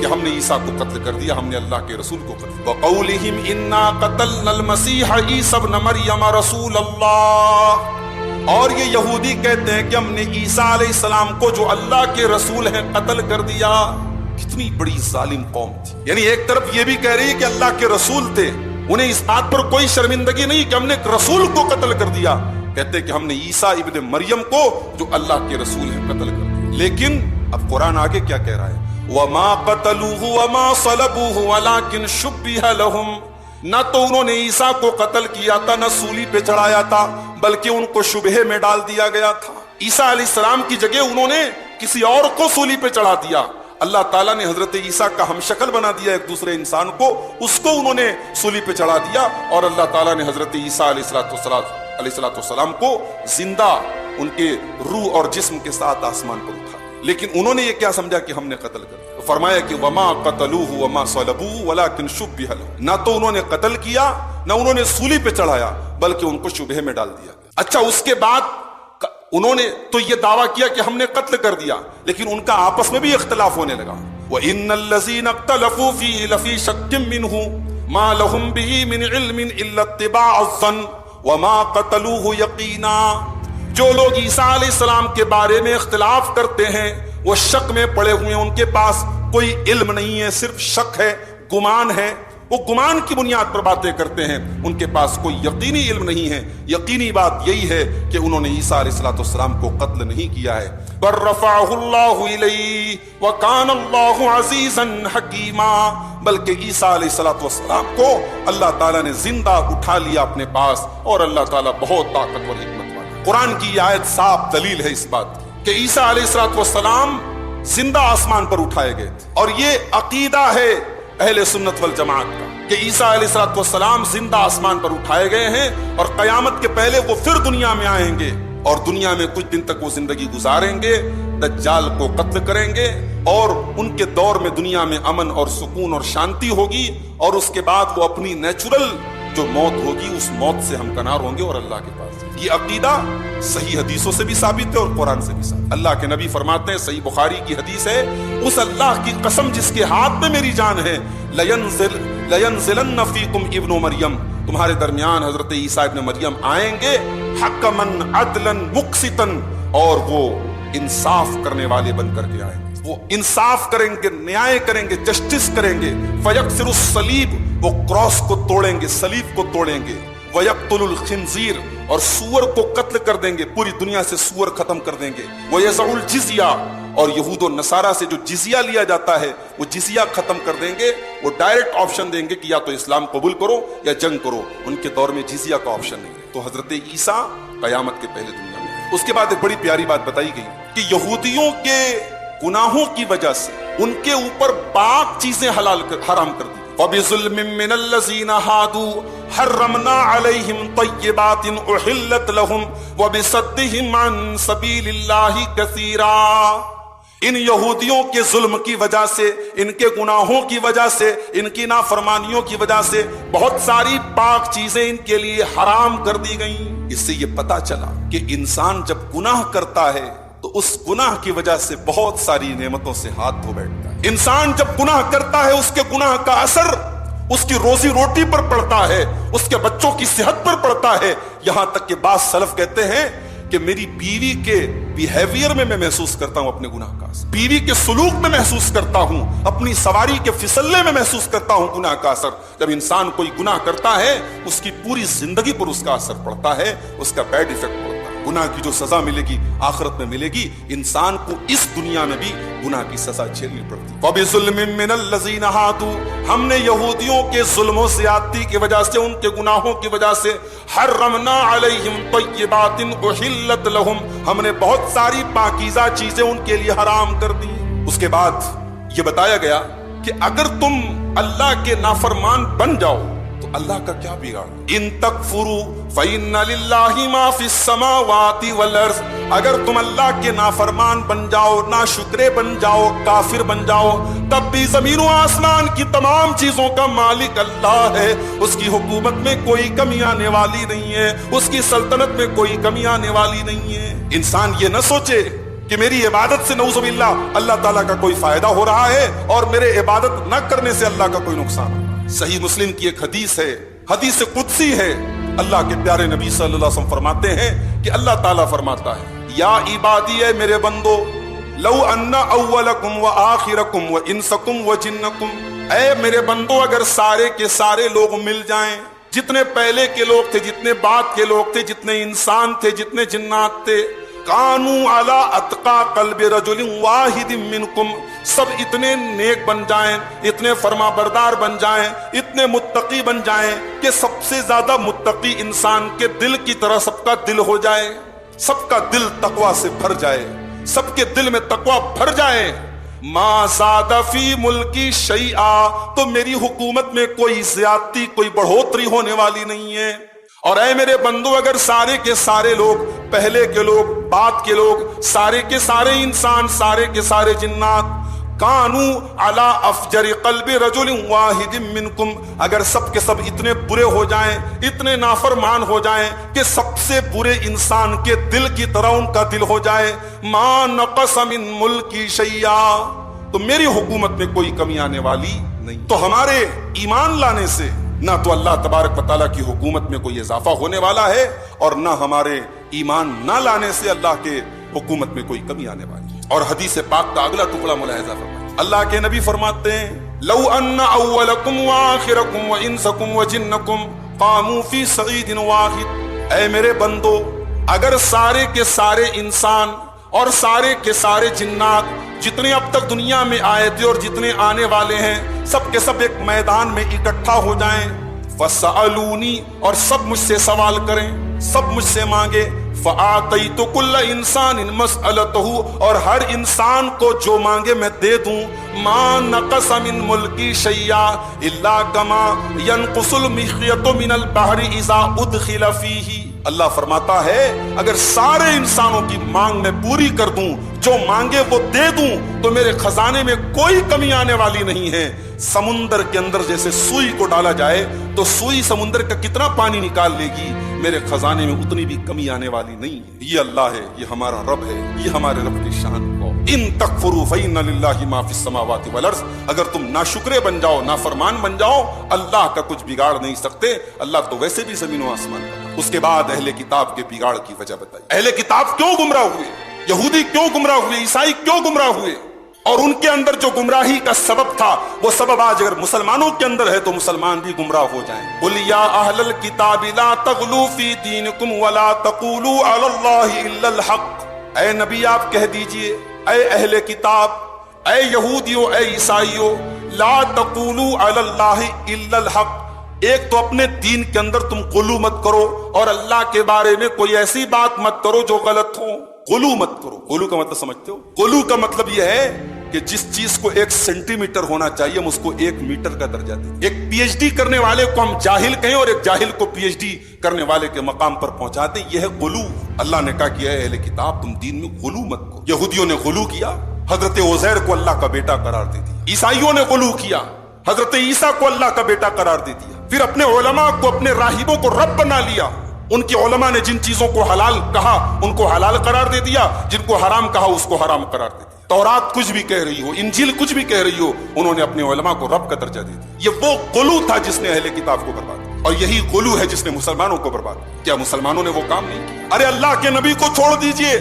کہ ہم نے عیسیٰ کو قتل کر دیا، ہم نے اللہ کے رسول کو قتل کیا. وَقَوْلِهِمْ إِنَّا قَتَلْنَا الْمَسِيحَ عِيسَى ابْنَ مَرْيَمَ رَسُولَ اللَّهِ. اور یہ یہودی کہتے ہیں کہ ہم نے عیسیٰ علیہ السلام کو جو اللہ کے رسول ہیں قتل کر دیا. کتنی بڑی ظالم قوم تھی. یعنی ایک طرف یہ بھی کہہ رہی ہے کہ اللہ کے رسول تھے، انہیں اس بات پر کوئی شرمندگی نہیں کہ ہم نے ایک رسول کو قتل کر دیا. کہتے کہ ہم نے عیسیٰ ابن مریم کو جو اللہ کے رسول ہیں قتل کر دیا. لیکن اب قرآن آگے کیا کہہ رہا ہے؟ وَمَا قَتَلُوهُ وَمَا صَلَبُوهُ وَلَكِنْ شُبِّهَ لَهُمْ. نہ تو انہوں نے عیسیٰ کو قتل کیا تھا، نہ سولی پہ چڑھایا تھا، بلکہ ان کو شبہے میں ڈال دیا گیا تھا. عیسیٰ علیہ السلام کی جگہ انہوں نے کسی اور کو سولی پہ چڑھا دیا. اللہ تعالیٰ نے حضرت عیسیٰ کا ہم شکل بنا دیا ایک دوسرے انسان کو، اس کو انہوں نے سولی پہ چڑھا دیا، اور اللہ تعالیٰ نے حضرت عیسیٰ علیہ السلام کو زندہ ان کے روح اور جسم کے ساتھ آسمان پر اٹھا. لیکن انہوں نے یہ کیا سمجھا کہ ہم نے قتل کر دیا. فرمایا کہ وما قتلوه وما صلبوه ولكن شبه له. نہ تو انہوں نے قتل کیا، نہ انہوں نے سولی پہ چڑھایا، بلکہ ان کو شبہے میں ڈال دیا. اچھا، اس کے بعد انہوں نے تو یہ دعویٰ کیا کہ ہم نے قتل کر دیا، لیکن ان کا آپس میں بھی اختلاف ہونے لگا. وَإِنَّ الَّذِينَ اخْتَلَفُوا فِيهِ لَفِي شَكٍّ مِّنْهُ مَا لَهُمْ بِهِ مِنْ عِلْمٍ إِلَّا اتِّبَاعَ الظَّنِّ وَمَا قَتَلُوهُ يَقِينًا. جو لوگ عیسیٰ علیہ السلام کے بارے میں اختلاف کرتے ہیں وہ شک میں پڑے ہوئے ہیں، ان کے پاس کوئی علم نہیں ہے، صرف شک ہے، گمان ہے، وہ گمان کی بنیاد پر باتیں کرتے ہیں، ان کے پاس کوئی یقینی علم نہیں ہے. یقینی بات یہی ہے کہ انہوں نے عیسیٰ علیہ السلام کو قتل نہیں کیا ہے. بل رفعہ اللہ الیہ وکان اللہ عزیزا حکیما. بلکہ عیسیٰ علیہ السلام کو اللہ تعالیٰ نے زندہ اٹھا لیا اپنے پاس، اور اللہ تعالیٰ بہت طاقتور حکمت والا. قرآن کی یہ آیت صاف دلیل ہے اس بات کی کہ عیسیٰ علیہ السلام زندہ آسمان پر اٹھائے گئے تھے. اور یہ عقیدہ ہے اہل سنت والجماعت کا کہ عیسیٰ علیہ السلام زندہ آسمان پر اٹھائے گئے ہیں، اور قیامت کے پہلے وہ پھر دنیا میں آئیں گے، اور دنیا میں کچھ دن تک وہ زندگی گزاریں گے، دجال کو قتل کریں گے، اور ان کے دور میں دنیا میں امن اور سکون اور شانتی ہوگی، اور اس کے بعد وہ اپنی نیچرل جو موت ہوگی اس موت سے ہمکنار ہوں گے اور اللہ کے پاس. یہ عقیدہ صحیح حدیثوں سے بھی ثابت ہے اور قرآن سے بھی ثابت. اللہ کے نبی فرماتے ہیں، صحیح بخاری کی حدیث ہے، اس اللہ کی قسم جس کے ہاتھ میں میری جان ہے، لَيَنزِلَنَّ فِيكُمْ ابْنُ مریم، تمہارے درمیان حضرت عیسیٰ ابن مریم آئیں گے، حَكَمًا عَدْلًا مُقْسِطًا، اور وہ انصاف کرنے والے بن کر کے آئیں گے. وہ انصاف کریں گے، نیائے کریں گے، جسٹس کریں گے. فَيَكْسِرُ الصَّلِيبَ، وہ کراس کو توڑیں گے، صلیب کو توڑیں گے. وَيَقْتُلُ الْخِنزِيرَ، اور سور کو قتل کر دیں گے، پوری دنیا سے سور ختم کر دیں گے. وَيَزَعُ الْجِزْيَةَ، اور یہود و نصارہ سے جو جزیہ لیا جاتا ہے وہ جزیہ ختم کر دیں گے. وہ ڈائریکٹ آپشن دیں گے کہ یا تو اسلام قبول کرو یا جنگ کرو. ان کے دور میں جزیہ کا آپشن نہیں ہے. تو حضرت عیسیٰ قیامت کے پہلے دنیا میں. اس کے بعد ایک بڑی پیاری بات بتائی گئی کہ یہودیوں کے گناہوں کی وجہ سے ان کے اوپر پاک چیزیں حرام کر دی. وَبِظُلْمٍ مِّنَ الَّذِينَ هَادُوا حَرَّمْنَا عَلَيْهِمْ طَيِّبَاتٍ أُحِلَّتْ لَهُمْ وَبِصَدِّهِمْ عَن سَبِيلِ اللَّهِ كَثِيرًا. ان یہودیوں کے ظلم کی وجہ سے، ان کے گناہوں کی وجہ سے، ان کی نافرمانیوں کی وجہ سے بہت ساری پاک چیزیں ان کے لیے حرام کر دی گئیں. اس سے یہ پتا چلا کہ انسان جب گناہ کرتا ہے تو اس گناہ کی وجہ سے بہت ساری نعمتوں سے ہاتھ دھو بیٹھتا ہے. انسان جب گناہ کرتا ہے اس کے گناہ کا اثر اس کی روزی روٹی پر پڑتا ہے، اس کے بچوں کی صحت پر پڑتا ہے. یہاں تک کہ بعض سلف کہتے ہیں کہ میری بیوی کے بیہیویئر میں میں محسوس کرتا ہوں اپنے گناہ کا اثر، بیوی کے سلوک میں محسوس کرتا ہوں، اپنی سواری کے پھسلنے میں محسوس کرتا ہوں گناہ کا اثر۔ جب انسان کوئی گناہ کرتا ہے اس کی پوری زندگی پر اس کا اثر پڑتا ہے، اس کا بیڈ ایفیکٹ پڑتا ہے۔ گناہ کی جو سزا ملے گی آخرت میں ملے گی، انسان کو اس دنیا میں بھی گناہ کی سزا جھیلنی پڑتی ہے۔ وَبِظُلْمٍ مِّنَ الَّذِينَ هَادُوا، ہم نے یہودیوں کے ظلم و زیادتی کی وجہ سے، ان کے گناہوں کی وجہ سے، حرمنا علیہم طیبات احلت لہم، ہم نے بہت ساری پاکیزہ چیزیں ان کے لیے حرام کر دی۔ اس کے بعد یہ بتایا گیا کہ اگر تم اللہ کے نافرمان بن جاؤ تو اللہ کا کیا بگاڑ؟ ان تکفروا فإن للہ ما فی السماوات والارض، اگر تم اللہ کے نافرمان بن جاؤ، ناشکرے بن جاؤ، کافر بن جاؤ، تب بھی زمین و آسمان کی تمام چیزوں کا مالک اللہ ہے، اس کی حکومت میں کوئی کمی آنے والی نہیں ہے، اس کی سلطنت میں کوئی کمی آنے والی نہیں ہے۔ انسان یہ نہ سوچے کہ میری عبادت سے نعوذ باللہ اللہ تعالیٰ کا کوئی فائدہ ہو رہا ہے اور میرے عبادت نہ کرنے سے اللہ کا کوئی نقصان ہو رہا ہے۔ صحیح مسلم کی ایک حدیث ہے، حدیث قدسی ہے، اللہ کے پیارے نبی صلی اللہ علیہ وسلم فرماتے ہیں کہ اللہ تعالیٰ فرماتا ہے، یا عبادی، اے میرے بندو، لو ان اولکم و آخرکم و انسکم و جنکم، اے میرے بندو اگر سارے کے سارے لوگ مل جائیں، جتنے پہلے کے لوگ تھے، جتنے بعد کے لوگ تھے، جتنے انسان تھے، جتنے جنات تھے، کانوا علی اتقا قلب رجل واحد منکم، سب اتنے نیک بن جائیں، اتنے فرما بردار بن جائیں، اتنے متقی بن جائیں کہ سب سے زیادہ متقی انسان کے دل کی طرح سب کا دل ہو جائے، سب کا دل تقوی سے بھر جائے، سب کے دل میں تقوی بھر جائے، ما زاد فی ملکی شیئا، تو میری حکومت میں کوئی زیادتی، کوئی بڑھوتری ہونے والی نہیں ہے۔ اور اے میرے بندو اگر سارے کے سارے لوگ، پہلے کے لوگ، بعد کے لوگ، سارے کے سارے انسان، سارے کے سارے جنات، کانو علی افجر قلب رجل واحد منکم، اگر سب کے سب اتنے برے ہو جائیں، اتنے نافرمان ہو جائیں کہ سب سے برے انسان کے دل کی طرح ان کا دل ہو جائے، ما نقص من ملکی شیئا، تو میری حکومت میں کوئی کمی آنے والی نہیں۔ تو ہمارے ایمان لانے سے نہ تو اللہ تبارک و تعالیٰ کی حکومت میں کوئی اضافہ ہونے والا ہے، اور نہ ہمارے ایمان نہ لانے سے اللہ کے حکومت میں کوئی کمی آنے والی ہے۔ اور حدیث پاک کا اگلا ٹکڑا ملاحظہ فرمائیں، اللہ کے نبی فرماتے ہیں، لو ان اولکم وآخرکم وانسکم وجنکم قاموا فی صعید واحد، اے میرے بندو اگر سارے کے سارے انسان اور سارے کے سارے جنات، جتنے اب تک دنیا میں آئے تھے اور جتنے آنے والے ہیں، سب کے سب ایک میدان میں اکٹھا ہو جائیں، فسألونی، اور سب مجھ سے سوال کریں، سب مجھ سے مانگے، فآتیت کل انسان مسألتہ، اور ہر انسان کو جو مانگے میں دے دوں، ما نقص من ملکی شیئا الا کما ینقص المخیط من البحر اذا ادخل فیہ، اللہ فرماتا ہے اگر سارے انسانوں کی مانگ میں پوری کر دوں، جو مانگے وہ دے دوں، تو میرے خزانے میں کوئی کمی آنے والی نہیں ہے۔ سمندر کے اندر جیسے سوئی کو ڈالا جائے تو سوئی سمندر کا کتنا پانی نکال لے گی، میرے خزانے میں اتنی بھی کمی آنے والی نہیں ہے۔ یہ اللہ ہے، یہ ہمارا رب ہے، یہ ہمارے رب کی شان ہے۔ ان تکفروا فإن للہ ما فی السماوات والارض، اگر تم ناشکرے بن جاؤ، نافرمان بن جاؤ، اللہ کا کچھ بگاڑ نہیں سکتے، اللہ تو ویسے بھی زمین و آسمان کا۔ اس کے بعد اہل کتاب کے بگاڑ کی وجہ بتائی، اہل کتاب کیوں گمراہ ہوئے، یہودی کیوں گمراہ ہوئے، عیسائی کیوں گمراہ ہوئے، اور ان کے اندر جو گمراہی کا سبب تھا وہ سبب آج اگر مسلمانوں کے اندر ہے تو مسلمان بھی گمراہ ہو جائیں۔ قل یا اہل الکتاب لا تغلوا فی دینکم ولا تقولوا علی اللہ الا الحق، اے نبی آپ کہہ دیجئے، اے اہل کتاب، اے یہودیوں، اے عیسائیوں، لا تقولوا علی اللہ الا الحق، ایک تو اپنے دین کے اندر تم غلو مت کرو، اور اللہ کے بارے میں کوئی ایسی بات مت کرو جو غلط ہو، غلو مت کرو۔ غلو کا مطلب سمجھتے ہو؟ غلو کا مطلب یہ ہے کہ جس چیز کو 1 سینٹی میٹر ہونا چاہیے ہم اس کو 1 میٹر کا درجہ دیں۔ ایک پی ایچ ڈی کرنے والے کو ہم جاہل کہیں اور ایک جاہل کو پی ایچ ڈی کرنے والے کے مقام پر پہنچا دیں، یہ ہے غلو۔ اللہ نے کہا کہ اے اہل کتاب تم دین میں غلو مت کرو۔ یہودیوں نے غلو کیا، حضرت عزیر کو اللہ کا بیٹا قرار دے دیا۔ عیسائیوں نے غلو کیا، حضرت عیسیٰ کو اللہ کا بیٹا قرار دے دیا۔ پھر اپنے علماء کو، اپنے راہبوں کو رب بنا لیا۔ ان کے علماء نے جن چیزوں کو حلال کہا ان کو حلال قرار دے دیا، جن کو حرام کہا اس کو حرام قرار دے دیا۔ تورات کچھ بھی کہہ رہی ہو، انجیل کچھ بھی کہہ رہی ہو، انہوں نے اپنے علماء کو رب کا درجہ دے دیا۔ یہ وہ غلو تھا جس نے اہل کتاب کو برباد کیا۔ اور یہی غلو ہے جس نے مسلمانوں کو برباد کیا۔ کیا مسلمانوں نے وہ کام نہیں کیا؟ ارے اللہ کے نبی کو چھوڑ دیجئے،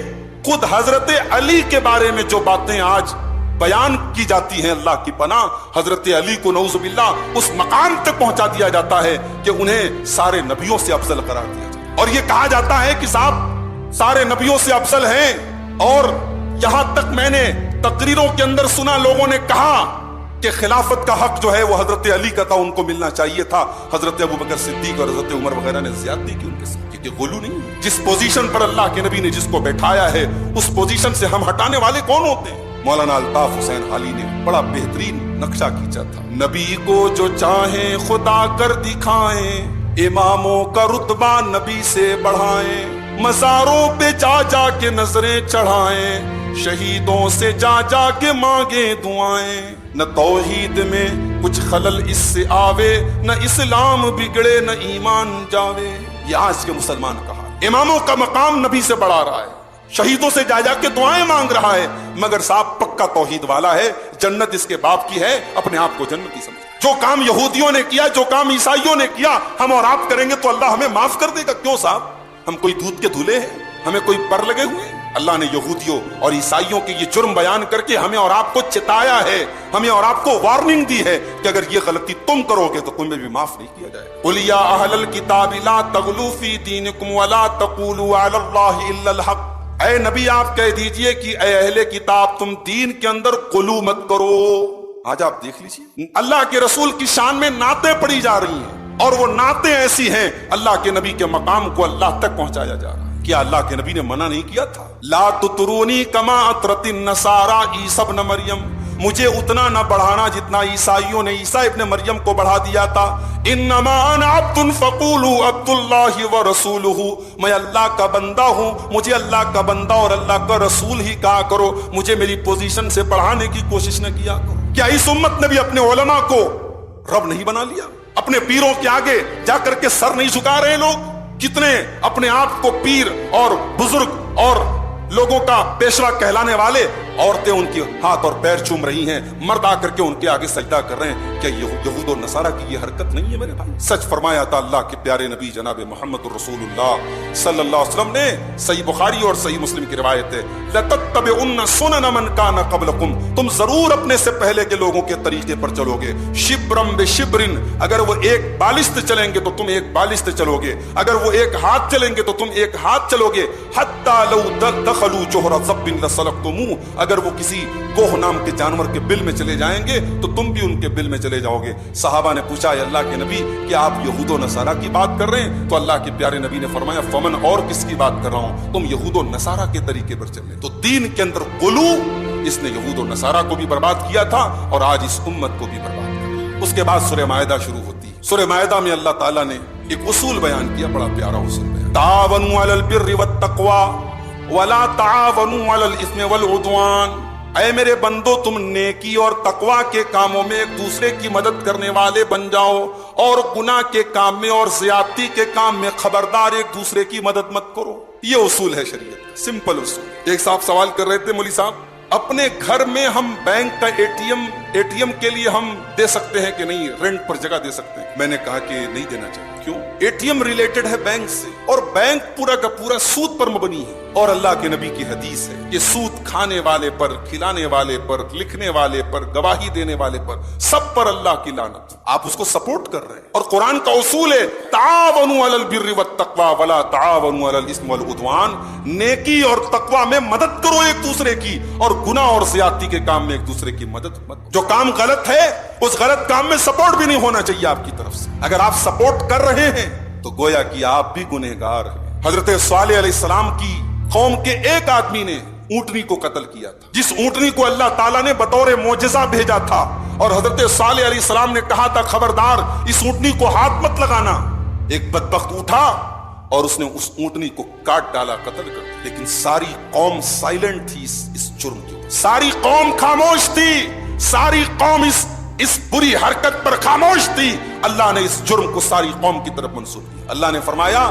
خود حضرت علی کے بارے میں جو باتیں آج بیان کی جاتی ہیں، اللہ کی پناہ، حضرت علی کو نعوذ باللہ اس مقام تک پہنچا دیا جاتا ہے کہ انہیں سارے نبیوں سے افضل قرار دیا جاتا ہے، اور یہ کہا جاتا ہے کہ صاحب سارے نبیوں سے افضل ہیں۔ اور یہاں تک میں نے تقریروں کے اندر سنا، لوگوں نے کہا کہ خلافت کا حق جو ہے وہ حضرت علی کا تھا، ان کو ملنا چاہیے تھا، حضرت ابوبکر صدیق اور حضرت عمر وغیرہ نے زیادتی کی ان کے ساتھ، کیونکہ غلو نہیں۔ جس پوزیشن پر اللہ کے نبی نے جس کو بیٹھایا ہے، اس پوزیشن سے ہم ہٹانے والے کون ہوتے ہیں؟ مولانا الطاف حسین حالی نے بڑا بہترین نقشہ کھینچا تھا، نبی کو جو چاہیں خدا کر دکھائیں، اماموں کا رتبہ نبی سے بڑھائیں، مزاروں پہ جا جا کے نظریں چڑھائیں، شہیدوں سے جا جا کے مانگیں دعائیں، نہ توحید میں کچھ خلل اس سے آوے، نہ اسلام بگڑے نہ ایمان جاوے۔ یہ آج کے مسلمان کہا، اماموں کا مقام نبی سے بڑھا رہا ہے، شہیدوں سے جا جا کے دعائیں مانگ رہا ہے، مگر صاحب پکا توحید والا ہے، جنت اس کے باپ کی ہے، اپنے آپ کو جنتی سمجھے۔ جو کام یہودیوں نے کیا، جو کام عیسائیوں نے کیا، ہم اور آپ کریں گے تو اللہ ہمیں معاف کر دے گا۔ کیوں صاحب؟ ہم کوئی دودھ کے دھولے ہیں؟ ہمیں کوئی پر لگے ہوئے ہیں؟ اللہ نے یہودیوں اور عیسائیوں کے یہ جرم بیان کر کے ہمیں اور آپ کو چتایا ہے، ہمیں اور آپ کو وارننگ دی ہے کہ اگر یہ غلطی تم کرو گے تو تمہیں بھی معاف نہیں کیا جائے۔ قُلْ يَا أَهْلَ الْكِتَابِ لَا تَغْلُوا فِي دِينِكُمْ وَلَا تَقُولُوا عَلَى اللَّهِ إِلَّا الْحَقَّ۔ اے نبی آپ کہہ دیجئے کہ اے اہل کتاب، تم دین کے اندر غلو مت کرو۔ آج آپ دیکھ لیجئے اللہ کے رسول کی شان میں نعتیں پڑھی جا رہی ہیں، اور وہ نعتیں ایسی ہیں اللہ کے نبی کے مقام کو اللہ تک پہنچایا جا رہا ہے۔ کیا اللہ کے نبی نے منع نہیں کیا تھا؟ لا تطرونی کما اطرت النصارى عیسی ابن مریم، مجھے اتنا نہ بڑھانا جتنا عیسائیوں نے عیسیٰ ابن مریم کو بڑھا دیا تھا۔ انما انا عبد فقولوا عبد اللہ ورسولہ، میں اللہ کا بندہ ہوں، مجھے اللہ کا بندہ اور اللہ کا رسول ہی کہا کرو، مجھے میری پوزیشن سے بڑھانے کی کوشش نہ کیا کرو۔ کیا اس امت نے بھی اپنے علماء کو رب نہیں بنا لیا؟ اپنے پیروں کے آگے جا کر کے سر نہیں جھکا رہے لوگ؟ کتنے اپنے آپ کو پیر اور بزرگ اور لوگوں کا پیشوا کہلانے والے عورتیں ان کے ہاتھ اور پیر چوم رہی ہیں، مرد آ کر کے ان کے آگے سجدہ کر رہے ہیں۔ کیا یہود و نصارہ کی یہ حرکت نہیں ہے میرے بھائی؟ سچ فرمایا تھا اللہ کے پیارے نبی جناب محمد رسول اللہ صلی اللہ علیہ وسلم نے، صحیح بخاری اور صحیح مسلم کی روایت ہے، لَتَتَّبِعُنَّ سُنَنَ مَنْ كَانَ قَبْلَكُمْ، تم ضرور اپنے سے پہلے کے لوگوں کے طریقے پر چلو گے، شبرم بشبرن، اگر وہ ایک بالشت چلیں گے تو تم ایک بالشت چلو گے، اگر وہ ایک ہاتھ چلیں گے تو تم ایک ہاتھ چلو گے، حَتَّى لَوْ دَخَلُوا جُحْرَ ضَبٍّ لَسَلَكْتُمُوهُ، اگر وہ کسی کوہ نام کے جانور کے بل میں چلے جائیں گے تو تم بھی ان کے بل میں چلے جاؤ گے۔ صحابہ نے پوچھا، اے اللہ کے نبی، کیا آپ یہود و نصارہ کی بات کر رہے ہیں؟ تو اللہ کے پیارے نبی نے فرمایا، فمن، اور کس کی بات کر رہا ہوں، تم یہود و نصارہ کے طریقے پر چلے۔ تو دین کے اندر غلو، اس نے یہود و نصارہ کو بھی برباد کیا تھا اور آج اس امت کو بھی برباد کیا۔ اس کے بعد سورہ مائدہ شروع ہوتی ہے۔ سورہ مائدہ میں اللہ تعالیٰ نے ایک اصول بیان کیا، بڑا پیارا اصول بیان، تعاونوا علی البر والتقوی ولا تعاونوا علی الاثم والعدوان۔ اے میرے بندو، تم نیکی اور تقوی کے کاموں میں ایک دوسرے کی مدد کرنے والے بن جاؤ، اور گناہ کے کام میں اور زیادتی کے کام میں خبردار ایک دوسرے کی مدد مت کرو۔ یہ اصول ہے شریعت کا، سمپل اصول۔ ایک صاحب سوال کر رہے تھے، مولوی صاحب، اپنے گھر میں ہم بینک کا اے ٹی ایم کے لیے ہم دے سکتے ہیں کہ نہیں، رینٹ پر جگہ دے سکتے ہیں؟ میں نے کہا کہ نہیں دینا چاہیے۔ کیوں؟ اے ٹی ایم ریلیٹڈ ہے بینک سے، اور بینک پورا کا پورا سود پر مبنی ہے، اور اللہ کے نبی کی حدیث ہے کہ سود کھانے والے پر، کھلانے والے پر، لکھنے والے پر، گواہی دینے والے پر، سب پر اللہ کی لعنت۔ آپ اس کو سپورٹ کر رہے ہیں، اور قرآن کا اصول ہے تعاونوا علی البر والتقوی ولا تعاونوا علی الاثم والعدوان، نیکی اور تقوی میں مدد کرو ایک دوسرے کی، اور گناہ اور زیادتی کے کام میں ایک دوسرے کی مدد مت۔ جو کام غلط ہے اس غلط کام میں سپورٹ بھی نہیں ہونا چاہیے آپ کی طرف سے۔ اگر آپ سپورٹ کر رہے ہیں تو گویا کہ آپ بھی گنہگار ہیں۔ حضرت صالح علیہ السلام کی قوم کے ایک آدمی نے اونٹنی کو قتل کیا تھا، جس اونٹنی کو اللہ تعالیٰ نے بطور معجزہ بھیجا تھا، اور حضرت صالح علیہ السلام نے کہا تھا، خبردار اس اونٹنی کو ہاتھ مت لگانا۔ ایک بدبخت اٹھا اور اس نے اس اونٹنی کو کاٹ ڈالا، قتل کر دیا، لیکن ساری قوم سائلنٹ تھی اس جرم کی، ساری قوم خاموش تھی، ساری قوم اس بری حرکت پر خاموش تھی۔ اللہ نے اس جرم کو ساری قوم کی طرف منسوب کیا۔ اللہ نے فرمایا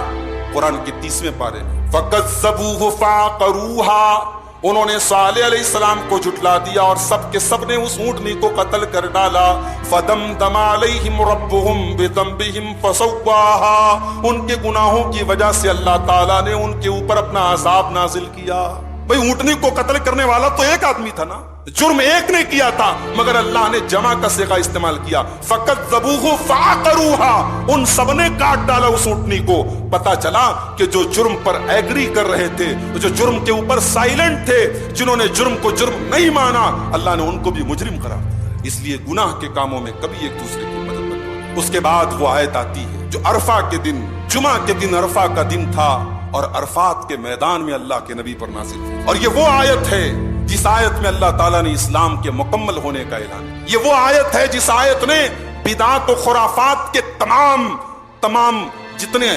قرآن کے 30ویں پارے میں، فَكَذَّبُوهُ فَعَقَرُوهَا انہوں نے صالح علیہ السلام کو جھٹلا دیا اور سب کے سب نے اس اونٹنی کو قتل کر ڈالا. فدمدم علیہم ربہم بذنبہم فسواہا. ان کے گناہوں کی وجہ سے اللہ تعالیٰ نے ان کے اوپر اپنا عذاب نازل کیا. بھئی اونٹنی کو قتل کرنے والا تو ایک آدمی تھا نا, جرم ایک نے کیا تھا, مگر اللہ نے جمع کا صیغہ استعمال کیا. فکذبوہ فعقروہا. ان سب نے کاٹ ڈالا اس اونٹنی کو. پتا چلا کہ جو جرم پر ایگری کر رہے تھے, جو جرم کے اوپر سائلنٹ تھے, جنہوں نے جرم کو جرم نہیں مانا, اللہ نے ان کو بھی مجرم قرار دیا. اس لیے گناہ کے کاموں میں کبھی ایک دوسرے کی مدد نہ کرو. اس کے بعد وہ آیت آتی ہے جو عرفہ کے دن, جمعہ کے دن عرفہ کا دن تھا اور عرفات کے میدان میں اللہ کے نبی پر نازل ہوئی. اور یہ وہ آیت ہے جس آیت میں اللہ تعالیٰ نے اسلام کے مکمل ہونے کا اعلان. یہ وہ آیت ہے جس آیت نے بدعات و خرافات کے تمام جتنے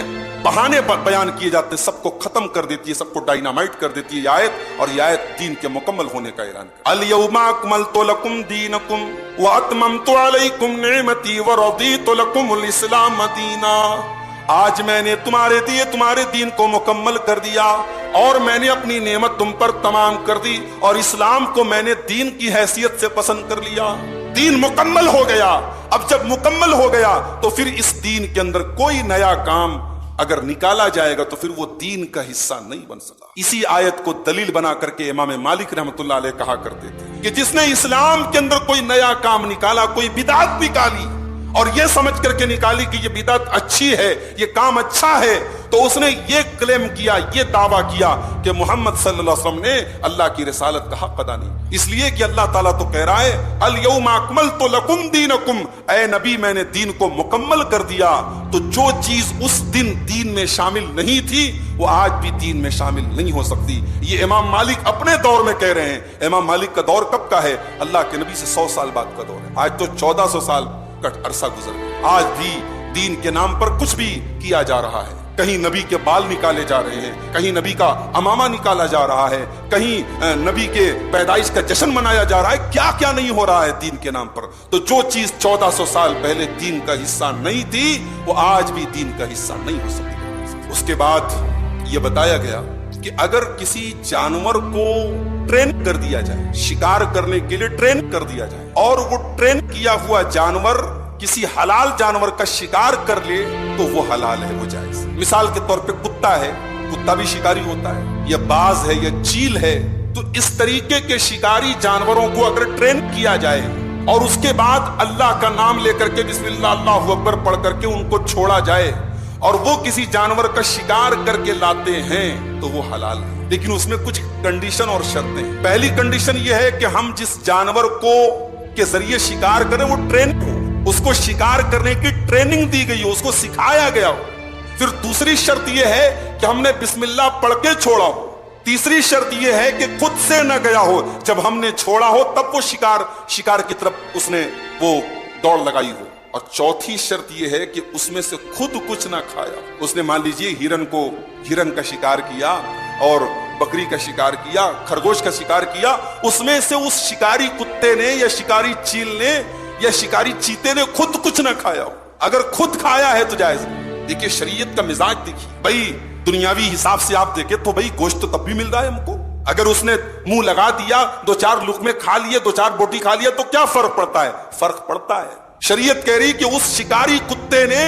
بہانے بیان کیے جاتے ہیں سب کو ختم کر دیتی ہے, سب کو ڈائنامائٹ کر دیتی ہے یہ آیت. اور یہ آیت دین کے مکمل ہونے کا اعلان. الیوم اکملت لکم دینکم واتممت علیکم نعمتی ورضیت لکم الاسلام دینا. آج میں نے تمہارے دین کو مکمل کر دیا اور میں نے اپنی نعمت تم پر تمام کر دی اور اسلام کو میں نے دین کی حیثیت سے پسند کر لیا. دین مکمل ہو گیا. اب جب مکمل ہو گیا تو پھر اس دین کے اندر کوئی نیا کام اگر نکالا جائے گا تو پھر وہ دین کا حصہ نہیں بن سکا. اسی آیت کو دلیل بنا کر کے امام مالک رحمۃ اللہ علیہ کہا کرتے تھے کہ جس نے اسلام کے اندر کوئی نیا کام نکالا, کوئی بدعت نکالی اور یہ سمجھ کر کے نکالی کہ یہ بدعت اچھی ہے, یہ کام اچھا ہے, تو اس نے یہ کلیم کیا, یہ دعویٰ کیا کہ محمد صلی اللہ علیہ وسلم نے اللہ کی رسالت کا حق ادا نہیں. اس لیے کہ اللہ تعالیٰ تو کہہ رہا ہے الیوم اکملت لکم دینکم, اے نبی میں نے دین کو مکمل کر دیا. تو جو چیز اس دن دین میں شامل نہیں تھی وہ آج بھی دین میں شامل نہیں ہو سکتی. یہ امام مالک اپنے دور میں کہہ رہے ہیں. امام مالک کا دور کب کا ہے؟ اللہ کے نبی سے 100 سال بعد کا دور ہے. آج تو 1400 سال کا عرصہ گزر گیا. آج بھی دین کے نام پر کچھ بھی کیا جا رہا ہے. کہیں نبی کے بال نکالے جا رہے ہیں, کہیں نبی کا امامہ نکالا جا رہا ہے, کہیں نبی کے پیدائش کا جشن منایا جا رہا ہے. کیا کیا نہیں ہو رہا ہے دین کے نام پر. تو جو چیز 1400 سال پہلے دین کا حصہ نہیں تھی وہ آج بھی دین کا حصہ نہیں ہو سکتی. اس کے بعد یہ بتایا گیا کہ اگر کسی جانور کو ٹرین کر دیا جائے, شکار کرنے کے لیے ٹرین کر دیا جائے, اور وہ ٹرین کیا ہوا جانور کسی حلال جانور کا شکار کر لے تو وہ حلال ہے, وہ جائز. مثال کے طور پہ کتا ہے, کتا بھی شکاری ہوتا ہے, یا باز ہے, یا چیل ہے. تو اس طریقے کے شکاری جانوروں کو اگر ٹرین کیا جائے اور اس کے بعد اللہ کا نام لے کر کے بسم اللہ اللہ اکبر پڑھ کر کے ان کو چھوڑا جائے اور وہ کسی جانور کا شکار کر کے لاتے ہیں تو وہ حلال ہے. لیکن اس میں کچھ کنڈیشن اور شرطیں ہیں. پہلی کنڈیشن یہ ہے کہ ہم جس جانور کو کے ذریعے شکار کریں وہ ٹرین ہو, اس کو شکار کرنے کی ٹریننگ دی گئی ہو, اس کو سکھایا گیا ہو. پھر دوسری شرط یہ ہے کہ ہم نے بسم اللہ پڑھ کے چھوڑا ہو. تیسری شرط یہ ہے کہ خود سے نہ گیا ہو, جب ہم نے چھوڑا ہو تب وہ شکار کی طرف اس نے وہ دوڑ لگائی ہو. اور چوتھی شرط یہ ہے کہ اس میں سے خود کچھ نہ کھایا. اس نے مان لیجئے ہرن کا شکار کیا اور بکری کا شکار کیا, خرگوش کا شکار کیا, اس میں سے اس شکاری کتے نے یا شکاری چیل نے یا شکاری چیتے نے خود کچھ نہ کھایا ہو. اگر خود کھایا ہے تو جائز. دیکھیے شریعت کا مزاج دیکھیے. بھائی دنیاوی حساب سے آپ دیکھیں تو بھائی گوشت تو تب بھی مل رہا ہے ہم کو. اگر اس نے منہ لگا دیا, 2-4 لقمے کھا لیے, 2-4 بوٹی کھا لیا, تو کیا فرق پڑتا ہے؟ فرق پڑتا ہے. شریعت کہہ رہی کہ اس شکاری کتے نے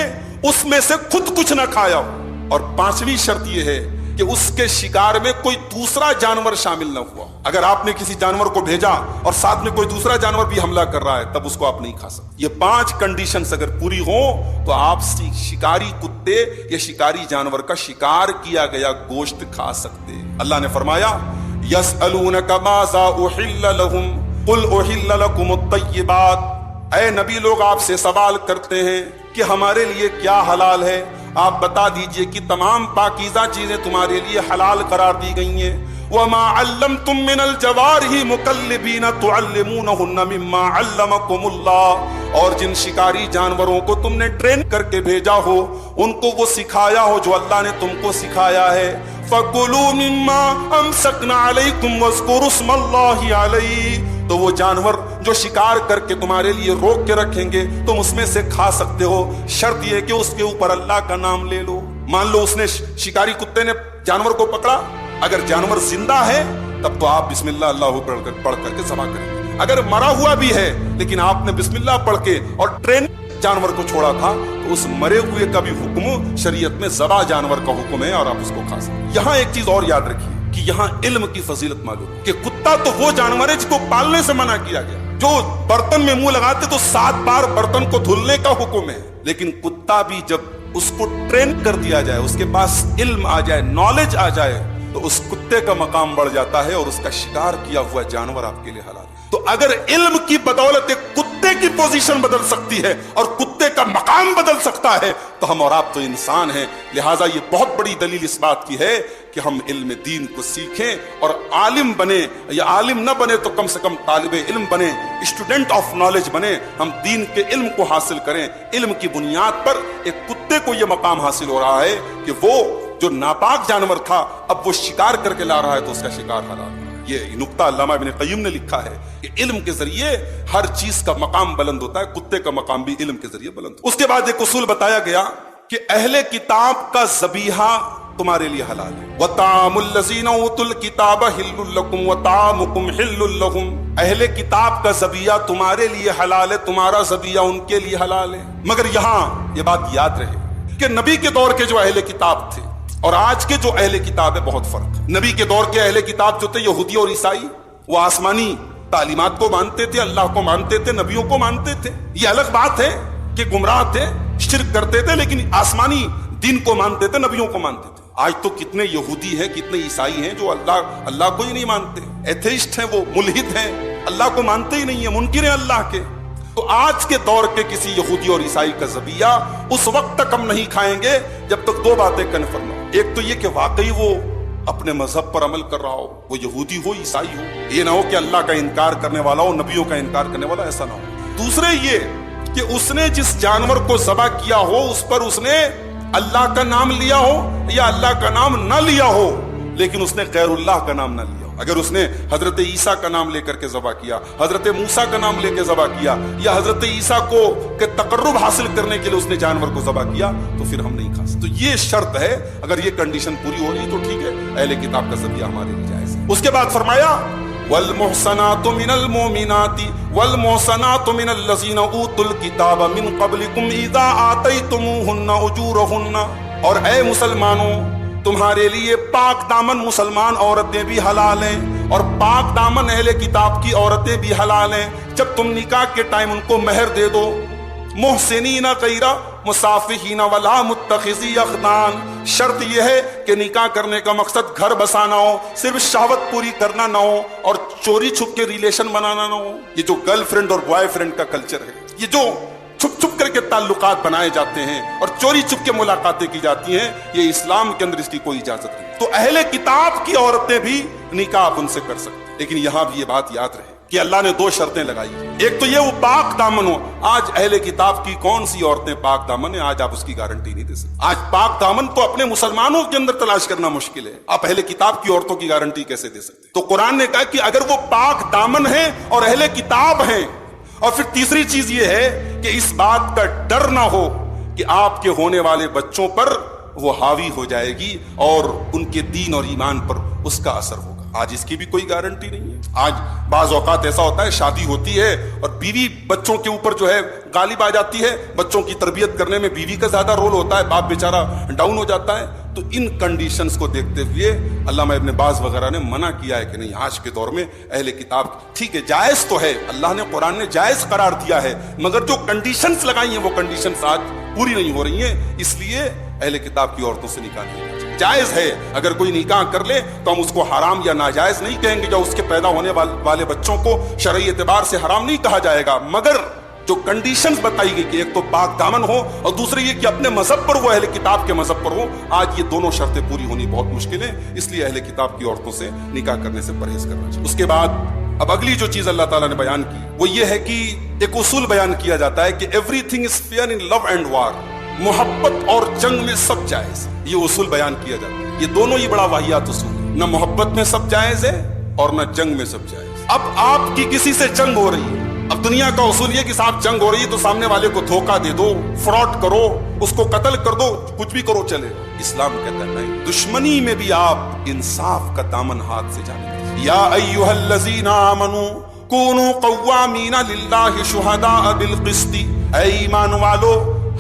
اس میں سے خود کچھ نہ کھایا ہو. اور 5ویں شرط یہ ہے کہ اس کے شکار میں کوئی دوسرا جانور شامل نہ ہوا. اگر آپ نے کسی جانور کو بھیجا اور ساتھ میں کوئی دوسرا جانور بھی حملہ کر رہا ہے تب اس کو آپ نہیں کھا سکتے. یہ 5 کنڈیشنز اگر پوری ہوں تو آپ شکاری کتے یا شکاری جانور کا شکار کیا گیا گوشت کھا سکتے. اللہ نے فرمایا يَسْأَلُونَكَ مَاذَا أُحِلَّ لَهُمْ قُلْ أُحِلَّ لَكُمُ الطَّيِّبَاتُ. اے نبی لوگ آپ سے سوال کرتے ہیں کہ ہمارے لیے کیا حلال ہے. آپ بتا دیجئے کہ تمام پاکیزہ چیزیں تمہارے لیے حلال قرار دی گئی ہیں. وَمَا عَلَّمْتُم مِّنَ الْجَوَارِحِ مُكَلِّبِينَ تُعَلِّمُونَهُنَّ مِمَّا عَلَّمَكُمُ اللَّهُ. اور جن شکاری جانوروں کو تم نے ٹرین کر کے بھیجا ہو ان کو وہ سکھایا ہو جو اللہ نے تم کو سکھایا ہے. فَكُلُوا مِمَّا أَمْسَكْنَا عَلَيْكُمْ وَاذْكُرُوا اسْمَ اللَّهِ عَلَيْهِ. تو وہ جانور جو شکار کر کے تمہارے لیے روک کے رکھیں گے تم اس میں سے کھا سکتے ہو. شرط یہ کہ اس کے اوپر اللہ کا نام لے لو. مان لو اس نے شکاری کتے نے جانور کو پکڑا, اگر جانور زندہ ہے تب تو آپ بسم اللہ اللہ پڑھ کر کے ذبح کریں گے. اگر مرا ہوا بھی ہے لیکن آپ نے بسم اللہ پڑھ کے اور ٹرین جانور کو چھوڑا تھا تو اس مرے ہوئے کا بھی حکم شریعت میں ذبح جانور کا حکم ہے اور آپ اس کو کھا سکتے. یہاں ایک چیز اور یاد رکھیے کہ یہاں علم کی فضیلت معلوم کہ کتا تو وہ جانور ہے جس کو پالنے سے منع کیا گیا. جو برتن میں منہ لگاتے تو 7 بار برتن کو دھلنے کا حکم ہے, لیکن کتا بھی جب اس کو ٹرین کر دیا جائے, اس کے پاس علم آ جائے, نالج آ جائے, تو اس کتے کا مقام بڑھ جاتا ہے اور اس کا شکار کیا ہوا جانور آپ کے لیے حلال ہے. تو اگر علم کی بدولت کتے کی پوزیشن بدل سکتی ہے اور کتے کا مقام بدل سکتا ہے تو ہم اور آپ تو انسان ہیں. لہٰذا یہ بہت بڑی دلیل اس بات کی ہے کہ ہم علم دین کو سیکھیں اور عالم بنے, یا عالم نہ بنے تو کم سے کم طالب علم بنے, اسٹوڈنٹ آف نالج بنے. ہم دین کے علم کو حاصل کریں. علم کی بنیاد پر ایک کتے کو یہ مقام حاصل ہو رہا ہے کہ وہ جو ناپاک جانور تھا اب وہ شکار کر کے لا رہا ہے تو اس کا شکار حلال ہے. یہ نقطہ علامہ ابن قیم نے لکھا ہے کہ علم کے ذریعے ہر چیز کا مقام بلند ہوتا ہے, کتے کا مقام بھی علم کے ذریعے بلند ہوتا ہے. اس کے بعد ایک اصول بتایا گیا کہ اہل کتاب کا ذبیحہ تمہارے لیے حلال ہے. وَطَعَامُ الَّذِينَ أُوتُوا الْكِتَابَ حِلٌّ لَّكُمْ وَطَعَامُكُمْ حِلٌّ لَّهُمْ. اہل کتاب کا ذبیحہ تمہارے لیے حلال ہے, تمہارا ذبیحہ ان کے لیے حلال ہے. مگر یہاں یہ بات یاد رہے کہ نبی کے دور کے جو اہل کتاب تھے اور آج کے جو اہل کتاب ہے بہت فرق ہے. نبی کے دور کے اہل کتاب جو تھے یہودی اور عیسائی, وہ آسمانی تعلیمات کو مانتے تھے, اللہ کو مانتے تھے, نبیوں کو مانتے تھے. یہ الگ بات ہے کہ گمراہ تھے, شرک کرتے تھے, لیکن آسمانی دین کو مانتے تھے, نبیوں کو مانتے تھے. آج تو کتنے یہودی ہیں, کتنے عیسائی ہیں جو اللہ کو ہی نہیں مانتے, ایتھیسٹ ہیں, وہ ملحد ہیں, اللہ کو مانتے ہی نہیں ہیں, منکر ہیں اللہ کے. تو آج کے دور کے کسی یہودی اور عیسائی کا ذبیحہ اس وقت تک ہم نہیں کھائیں گے جب تک 2 باتیں کنفرم ہو. ایک تو یہ کہ واقعی وہ اپنے مذہب پر عمل کر رہا ہو, وہ یہودی ہو عیسائی ہو, یہ نہ ہو کہ اللہ کا انکار کرنے والا ہو, نبیوں کا انکار کرنے والا, ایسا نہ ہو. دوسرے یہ کہ اس نے جس جانور کو ذبح کیا ہو اس پر اس نے اللہ کا نام لیا ہو یا اللہ کا نام نہ لیا ہو, لیکن اس نے غیر اللہ کا نام نہ لیا ہو. اگر اس نے حضرت عیسیٰ کا نام لے کر کے ذبح کیا, حضرت موسیٰ کا نام لے کے ذبح کیا, یا حضرت عیسیٰ کو کہ تقرب حاصل کرنے کے لیے اس نے جانور کو ذبح کیا, تو پھر ہم نہیں کھا سکتے. تو یہ شرط ہے, اگر یہ کنڈیشن پوری ہو رہی تو ٹھیک ہے, اہل کتاب کا ذبیحہ ہمارے لیے جائز ہے. اس کے بعد فرمایا والمحصنات من المؤمنات والمحصنات من الذين اوتوا الكتاب من قبلكم اذا آتيتموهن اجورهن. اور اے مسلمانوں, تمہارے لیے پاک دامن مسلمان عورتیں بھی حلال ہیں اور پاک دامن اہل کتاب کی عورتیں بھی حلال ہیں جب تم نکاح کے ٹائم ان کو مہر دے دو. محسنین غیر مصافحین ولا متخذی اخدان. شرط یہ ہے کہ نکاح کرنے کا مقصد گھر بسانا ہو, صرف شہوت پوری کرنا نہ ہو اور چوری چھپ کے ریلیشن بنانا نہ ہو. یہ جو گرل فرینڈ اور بوائے فرینڈ کا کلچر ہے, یہ جو چھپ چھپ کر کے تعلقات بنائے جاتے ہیں اور چوری چھپ کے ملاقاتیں کی جاتی ہیں, یہ اسلام کے اندر اس کی کوئی اجازت نہیں. تو اہل کتاب کی عورتیں بھی نکاح آپ ان سے کر سکتے ہیں, لیکن یہاں بھی یہ بات یاد رہے کہ اللہ نے 2 شرطیں لگائی. ایک تو یہ وہ پاک دامن ہو. آج اہل کتاب کی کون سی عورتیں پاک دامن ہیں, آج آپ اس کی گارنٹی نہیں دے سکتے. آج پاک دامن تو اپنے مسلمانوں کے اندر تلاش کرنا مشکل ہے, آپ اہل کتاب کی عورتوں کی گارنٹی کیسے دے سکتے؟ تو قرآن نے کہا کہ اگر وہ پاک دامن ہیں اور اہل کتاب ہیں. اور پھر تیسری چیز یہ ہے کہ اس بات کا ڈر نہ ہو کہ آپ کے ہونے والے بچوں پر وہ حاوی ہو جائے گی اور ان کے دین اور ایمان پر اس کا اثر ہوگا. آج اس کی بھی کوئی گارنٹی نہیں ہے. آج بعض اوقات ایسا ہوتا ہے, شادی ہوتی ہے اور بیوی بچوں کے اوپر جو ہے غالب آ جاتی ہے, بچوں کی تربیت کرنے میں بیوی کا زیادہ رول ہوتا ہے, باپ بیچارہ ڈاؤن ہو جاتا ہے. تو ان کنڈیشنز کو دیکھتے ہوئے علامہ ابن باز وغیرہ نے منع کیا ہے کہ نہیں, آج کے دور میں اہل کتاب ٹھیک ہے جائز تو ہے, اللہ نے قرآن نے جائز قرار دیا ہے, مگر جو کنڈیشنز لگائی ہیں وہ کنڈیشنز آج پوری نہیں ہو رہی ہیں. اس لیے اہل کتاب کی عورتوں سے نکاح نہیں ہونا چاہیے. جائز ہے اگر کوئی نکاح کر لے تو ہم اس کو حرام یا ناجائز نہیں کہیں گے, جو اس کے پیدا ہونے والے بچوں کو شرعی اعتبار سے حرام نہیں کہا جائے گا, مگر جو کنڈیشنز بتائی گئی کہ ایک تو پاک دامن ہو اور دوسری یہ کہ اپنے مذہب پر وہ اہل کتاب کے مذہب پر ہو, آج یہ دونوں شرطیں پوری ہونی بہت مشکل ہے. اس لیے اہل کتاب کی عورتوں سے نکاح کرنے سے پرہیز کرنا چاہیے. اس کے بعد اب اگلی جو چیز اللہ تعالیٰ نے بیان کی وہ یہ ہے کہ ایک اصول بیان کیا جاتا ہے کہ everything is fair in love and war. محبت اور جنگ میں سب جائز, یہ اصول بیان کیا جاتا ہے. یہ دونوں ہی بڑا واہیات اصول ہے, نہ محبت میں سب جائز ہے اور نہ جنگ میں سب جائز. اب آپ کی کسی سے جنگ ہو رہی ہے, اب دنیا کا اصول یہ کہ صاحب جنگ ہو رہی ہے تو سامنے والے کو دھوکہ دے دو, فراڈ کرو, اس کو قتل کر دو, کچھ بھی کرو چلے. اسلام کہتا ہے نہیں, دشمنی میں بھی آپ انصاف کا دامن ہاتھ سے جانے دیجیے. یا ایھا الذین آمنوا کونوا قوامین للہ شہداء بالقسط، اے ایمان والو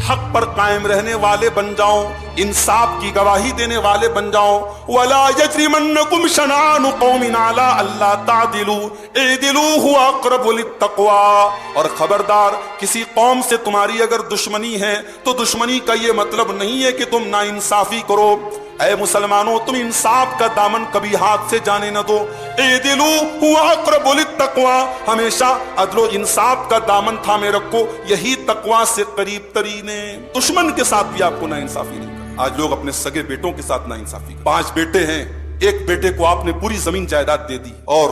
حق پر قائم رہنے والے بن جاؤ، انصاف کی گواہی دینے والے بن جاؤ۔ ولا یجرمنکم شنآن قوم علی الا تعدلوا اعدلوا هو اقرب للتقوی، اور خبردار کسی قوم سے تمہاری اگر دشمنی ہے تو دشمنی کا یہ مطلب نہیں ہے کہ تم ناانصافی کرو۔ اے مسلمانوں، تم انصاف کا دامن کبھی ہاتھ سے جانے نہ دو۔ اعدلوا هو اقرب للتقوی، ہمیشہ عدل و انصاف کا دامن تھامے رکھو، یہی تقوی سے قریب ترین ہے۔ دشمن کے ساتھ بھی آپ کو ناانصافی نہیں کرنا۔ آج لوگ اپنے سگے بیٹوں کے ساتھ ناانصافی کرتے۔ 5 بیٹے ہیں، ایک بیٹے کو آپ نے پوری زمین جائیداد دے دی اور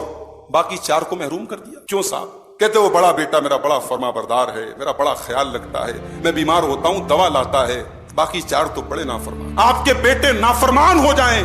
باقی 4 کو محروم کر دیا۔ کیوں صاحب؟ کہتے وہ بڑا بیٹا میرا بڑا فرما بردار ہے، میرا بڑا خیال رکھتا ہے، میں بیمار ہوتا ہوں دوا لاتا ہے، باقی 4 تو بڑے نافرمان۔ آپ کے بیٹے نافرمان ہو جائیں،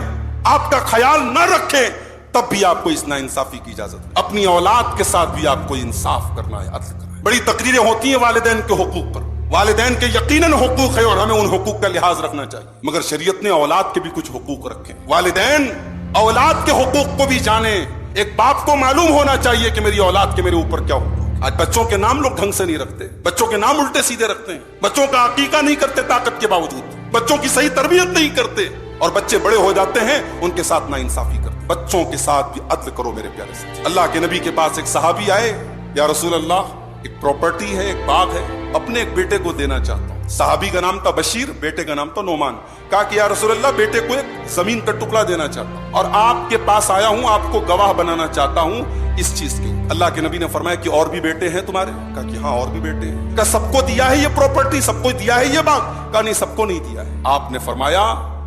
آپ کا خیال نہ رکھیں، تب بھی آپ کو اس ناانصافی کی اجازت ہے۔ اپنی اولاد کے ساتھ بھی آپ کو انصاف کرنا ہے، عدل کرنا ہے۔ بڑی تقریریں ہوتی ہیں والدین کے حقوق پر، والدین کے یقیناً حقوق ہے اور ہمیں ان حقوق کا لحاظ رکھنا چاہیے، مگر شریعت نے اولاد کے بھی کچھ حقوق رکھے۔ والدین اولاد کے حقوق کو بھی جانیں۔ ایک باپ کو معلوم ہونا چاہیے کہ میری اولاد کے میرے اوپر کیا حقوق۔ آج بچوں کے نام لوگ ڈھنگ سے نہیں رکھتے، بچوں کے نام الٹے سیدھے رکھتے ہیں، بچوں کا عقیقہ نہیں کرتے طاقت کے باوجود، بچوں کی صحیح تربیت نہیں کرتے، اور بچے بڑے ہو جاتے ہیں ان کے ساتھ ناانصافی کرتے۔ بچوں کے ساتھ بھی عدل کرو میرے پیارے سے۔ اللہ کے نبی کے پاس ایک صحابی آئے، یا رسول اللہ ایک پراپرٹی ہے، ایک باغ ہے، اپنے ایک بیٹے کو دینا چاہتا ہوں۔ صحابی کا نام تھا بشیر، بیٹے کا نام تھا نعمان۔ کہا کہ یا رسول اللہ بیٹے کو ایک زمین کا ٹکڑا دینا چاہتا ہوں اور آپ کے پاس آیا ہوں، آپ کو گواہ بنانا چاہتا ہوں اس چیز کے۔ اللہ کے نبی نے فرمایا کہ اور بھی بیٹے ہیں تمہارے؟ کہا کہ ہاں اور بھی بیٹے ہیں۔ کہا سب کو دیا ہے یہ پراپرٹی، سب کو دیا ہے یہ باغ؟ کہا نہیں سب کو نہیں دیا ہے۔ آپ نے فرمایا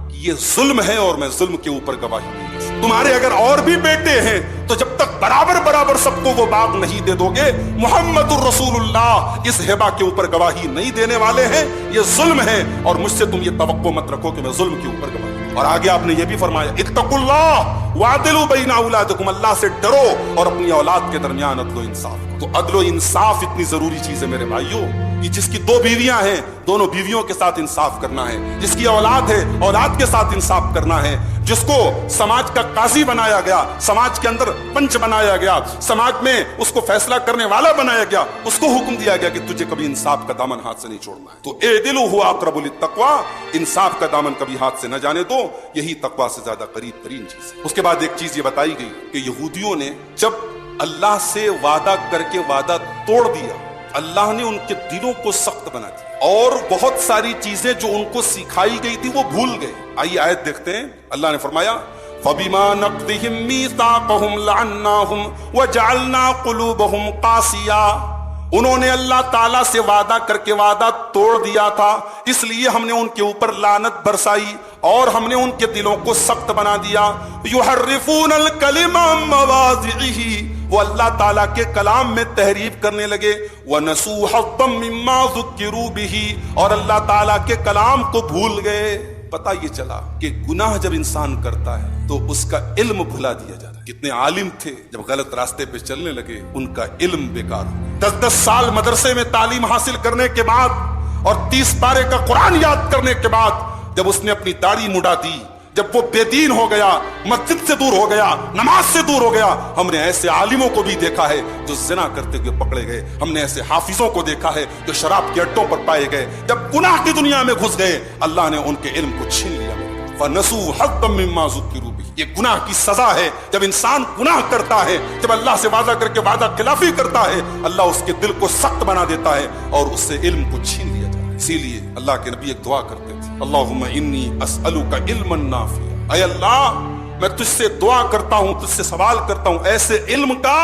کہ یہ ظلم ہے اور میں ظلم کے اوپر گواہی نہیں دے سکتا۔ تمہارے اگر اور بھی بیٹے ہیں تو جب تک برابر سب کو وہ باغ نہیں دے دو گے، محمد الرسول اللہ اس ہبہ کے اوپر گواہی نہیں دینے والے ہیں، یہ ظلم ہے، اور مجھ سے تم یہ توقع مت رکھو کہ میں ظلم کے اوپر گواہی دوں۔ اور آگے آپ نے یہ بھی فرمایا اتقوا اللہ وعدلوا بین اولادکم، اللہ سے ڈرو اور اپنی اولاد کے درمیان عدل و انصاف۔ تو عدل و انصاف اتنی ضروری چیز ہے میرے بھائیوں، کہ جس کی 2 بیویاں ہیں دونوں بیویوں کے ساتھ انصاف کرنا ہے، جس کی اولاد ہے اولاد کے ساتھ انصاف کرنا ہے، جس کو سماج کا قاضی بنایا گیا، سماج کے اندر پنچ بنایا گیا، سماج میں اس کو فیصلہ کرنے والا بنایا گیا، اس کو حکم دیا گیا کہ تجھے کبھی انصاف کا دامن ہاتھ سے نہیں چھوڑنا ہے۔ تو اعدلوا هو اقرب للتقوی، انصاف کا دامن کبھی ہاتھ سے نہ جانے دو، یہی تقوی سے زیادہ قریب ترین چیز ہے۔ اس کے بعد ایک چیز یہ بتائی گئی کہ یہودیوں نے جب اللہ سے وعدہ کر کے وعدہ توڑ دیا، اللہ نے ان کے دلوں کو سخت بنا دیا، اور بہت ساری چیزیں جو ان کو سکھائی گئی تھی وہ بھول گئے۔ آئیے آیت دیکھتے ہیں۔ اللہ نے فرمایا فَبِمَا نَقْضِهِمْ مِيثَاقَهُمْ لَعَنَّاهُمْ وَجَعَلْنَا قُلُوبَهُمْ قَاسِيَةً، انہوں نے اللہ تعالیٰ سے وعدہ کر کے وعدہ توڑ دیا تھا، اس لیے ہم نے ان کے اوپر لعنت برسائی اور ہم نے ان کے دلوں کو سخت بنا دیا۔ يُحَرِّفُونَ الْكَلِمَ عَن مَّوَاضِعِهِ، وہ اللہ تعالیٰ کے کلام میں تحریف کرنے لگے۔ وَنَسُوا حَظًّا مِّمَّا ذُكِّرُوا بِهِ، اور اللہ تعالیٰ کے کلام کو بھول گئے۔ پتہ یہ چلا کہ گناہ جب انسان کرتا ہے تو اس کا علم بھلا دیا جاتا ہے۔ کتنے عالم تھے جب غلط راستے پہ چلنے لگے ان کا علم بیکار ہو گیا۔ 10 سال مدرسے میں تعلیم حاصل کرنے کے بعد اور 30 پارے کا قرآن یاد کرنے کے بعد جب اس نے اپنی داڑھی مڈا دی، جب وہ بے دین ہو گیا، مسجد سے دور ہو گیا، نماز سے دور ہو گیا، ہم نے ایسے عالموں کو بھی دیکھا ہے جو زنا کرتے ہوئے پکڑے گئے، ہم نے ایسے حافظوں کو دیکھا ہے جو شراب کے اڈوں پر پائے گئے، جب گناہ کی دنیا میں گھس گئے اللہ نے ان کے علم کو چھین لیا۔ فَنَسُوا حَظًّا مِّمَّا ذُكِّرُوا بِهِ، یہ گناہ کی سزا ہے۔ جب انسان گناہ کرتا ہے، جب اللہ سے وعدہ کر کے وعدہ خلافی کرتا ہے، اللہ اس کے دل کو سخت بنا دیتا ہے اور اس سے علم کو چھین لیا جاتا ہے۔ اسی لیے اللہ کے نبی ایک دعا کرتے تھے، اللہم انی اسألک علما نافعا، اے اللہ میں تجھ سے دعا کرتا ہوں، تجھ سے سوال کرتا ہوں ایسے علم کا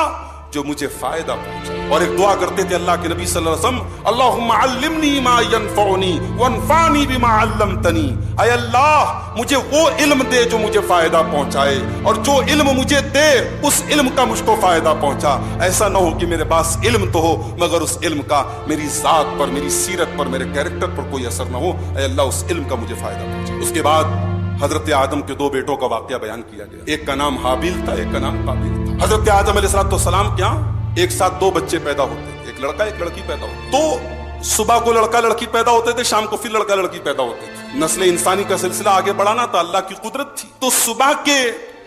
جو مجھے فائدہ پہنچے۔ اور ایک دعا کرتے تھے اللہ کے نبی صلی اللہ علیہ وسلم، اللہم علمنی ما ینفعنی وانفعنی بما علمتنی، اے اللہ مجھے وہ علم دے جو مجھے فائدہ پہنچائے، اور جو علم مجھے دے اس علم کا مجھ کو فائدہ پہنچا۔ ایسا نہ ہو کہ میرے پاس علم تو ہو مگر اس علم کا میری ذات پر، میری سیرت پر، میرے کیریکٹر پر کوئی اثر نہ ہو۔ اے اللہ اس علم کا مجھے فائدہ پہنچا۔ اس کے بعد حضرت آدم کے 2 بیٹوں کا واقعہ بیان کیا گیا، ایک کا نام حابیل تھا، ایک کا نام قابیل تھا۔ حضرت آدم علیہ السلام کے یہاں ایک ساتھ 2 بچے پیدا ہوتے، ایک لڑکا ایک لڑکی پیدا ہوتے۔ تو صبح کو لڑکا لڑکی پیدا ہوتے تھے، شام کو پھر لڑکا لڑکی پیدا ہوتے تھے۔ نسل انسانی کا سلسلہ آگے بڑھانا تھا، اللہ کی قدرت تھی۔ تو صبح کے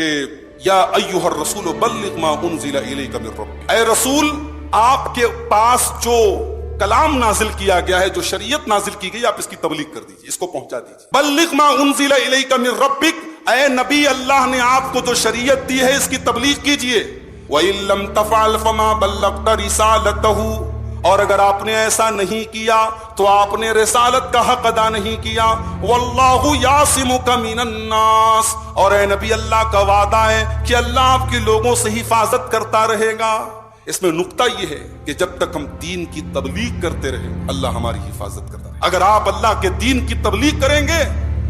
کہ یا ایھا الرسول بلغ ما انزل الیک من ربک، اے رسول آپ کے پاس جو کلام نازل کیا گیا ہے، جو شریعت نازل کی گئی، آپ اس کی تبلیغ کر دیجیے، اس کو پہنچا دیجیے. بلغ ما انزل الیک من ربک، اے نبی اللہ نے آپ کو جو شریعت دی ہے اس کی تبلیغ کیجیے. وَإِن لَّمْ تَفْعَلْ فَمَا بَلَّغْتَ رِسَالَتَهُ، اور اگر آپ نے ایسا نہیں کیا تو آپ نے رسالت کا حق ادا نہیں کیا. وَاللَّهُ يَعْصِمُكَ مِنَ النَّاسِ، اور اے نبی اللہ کا وعدہ ہے کہ اللہ آپ کے لوگوں سے حفاظت کرتا رہے گا. اس میں نقطہ یہ ہے کہ جب تک ہم دین کی تبلیغ کرتے رہے اللہ ہماری حفاظت کرتا رہے. اگر آپ اللہ کے دین کی تبلیغ کریں گے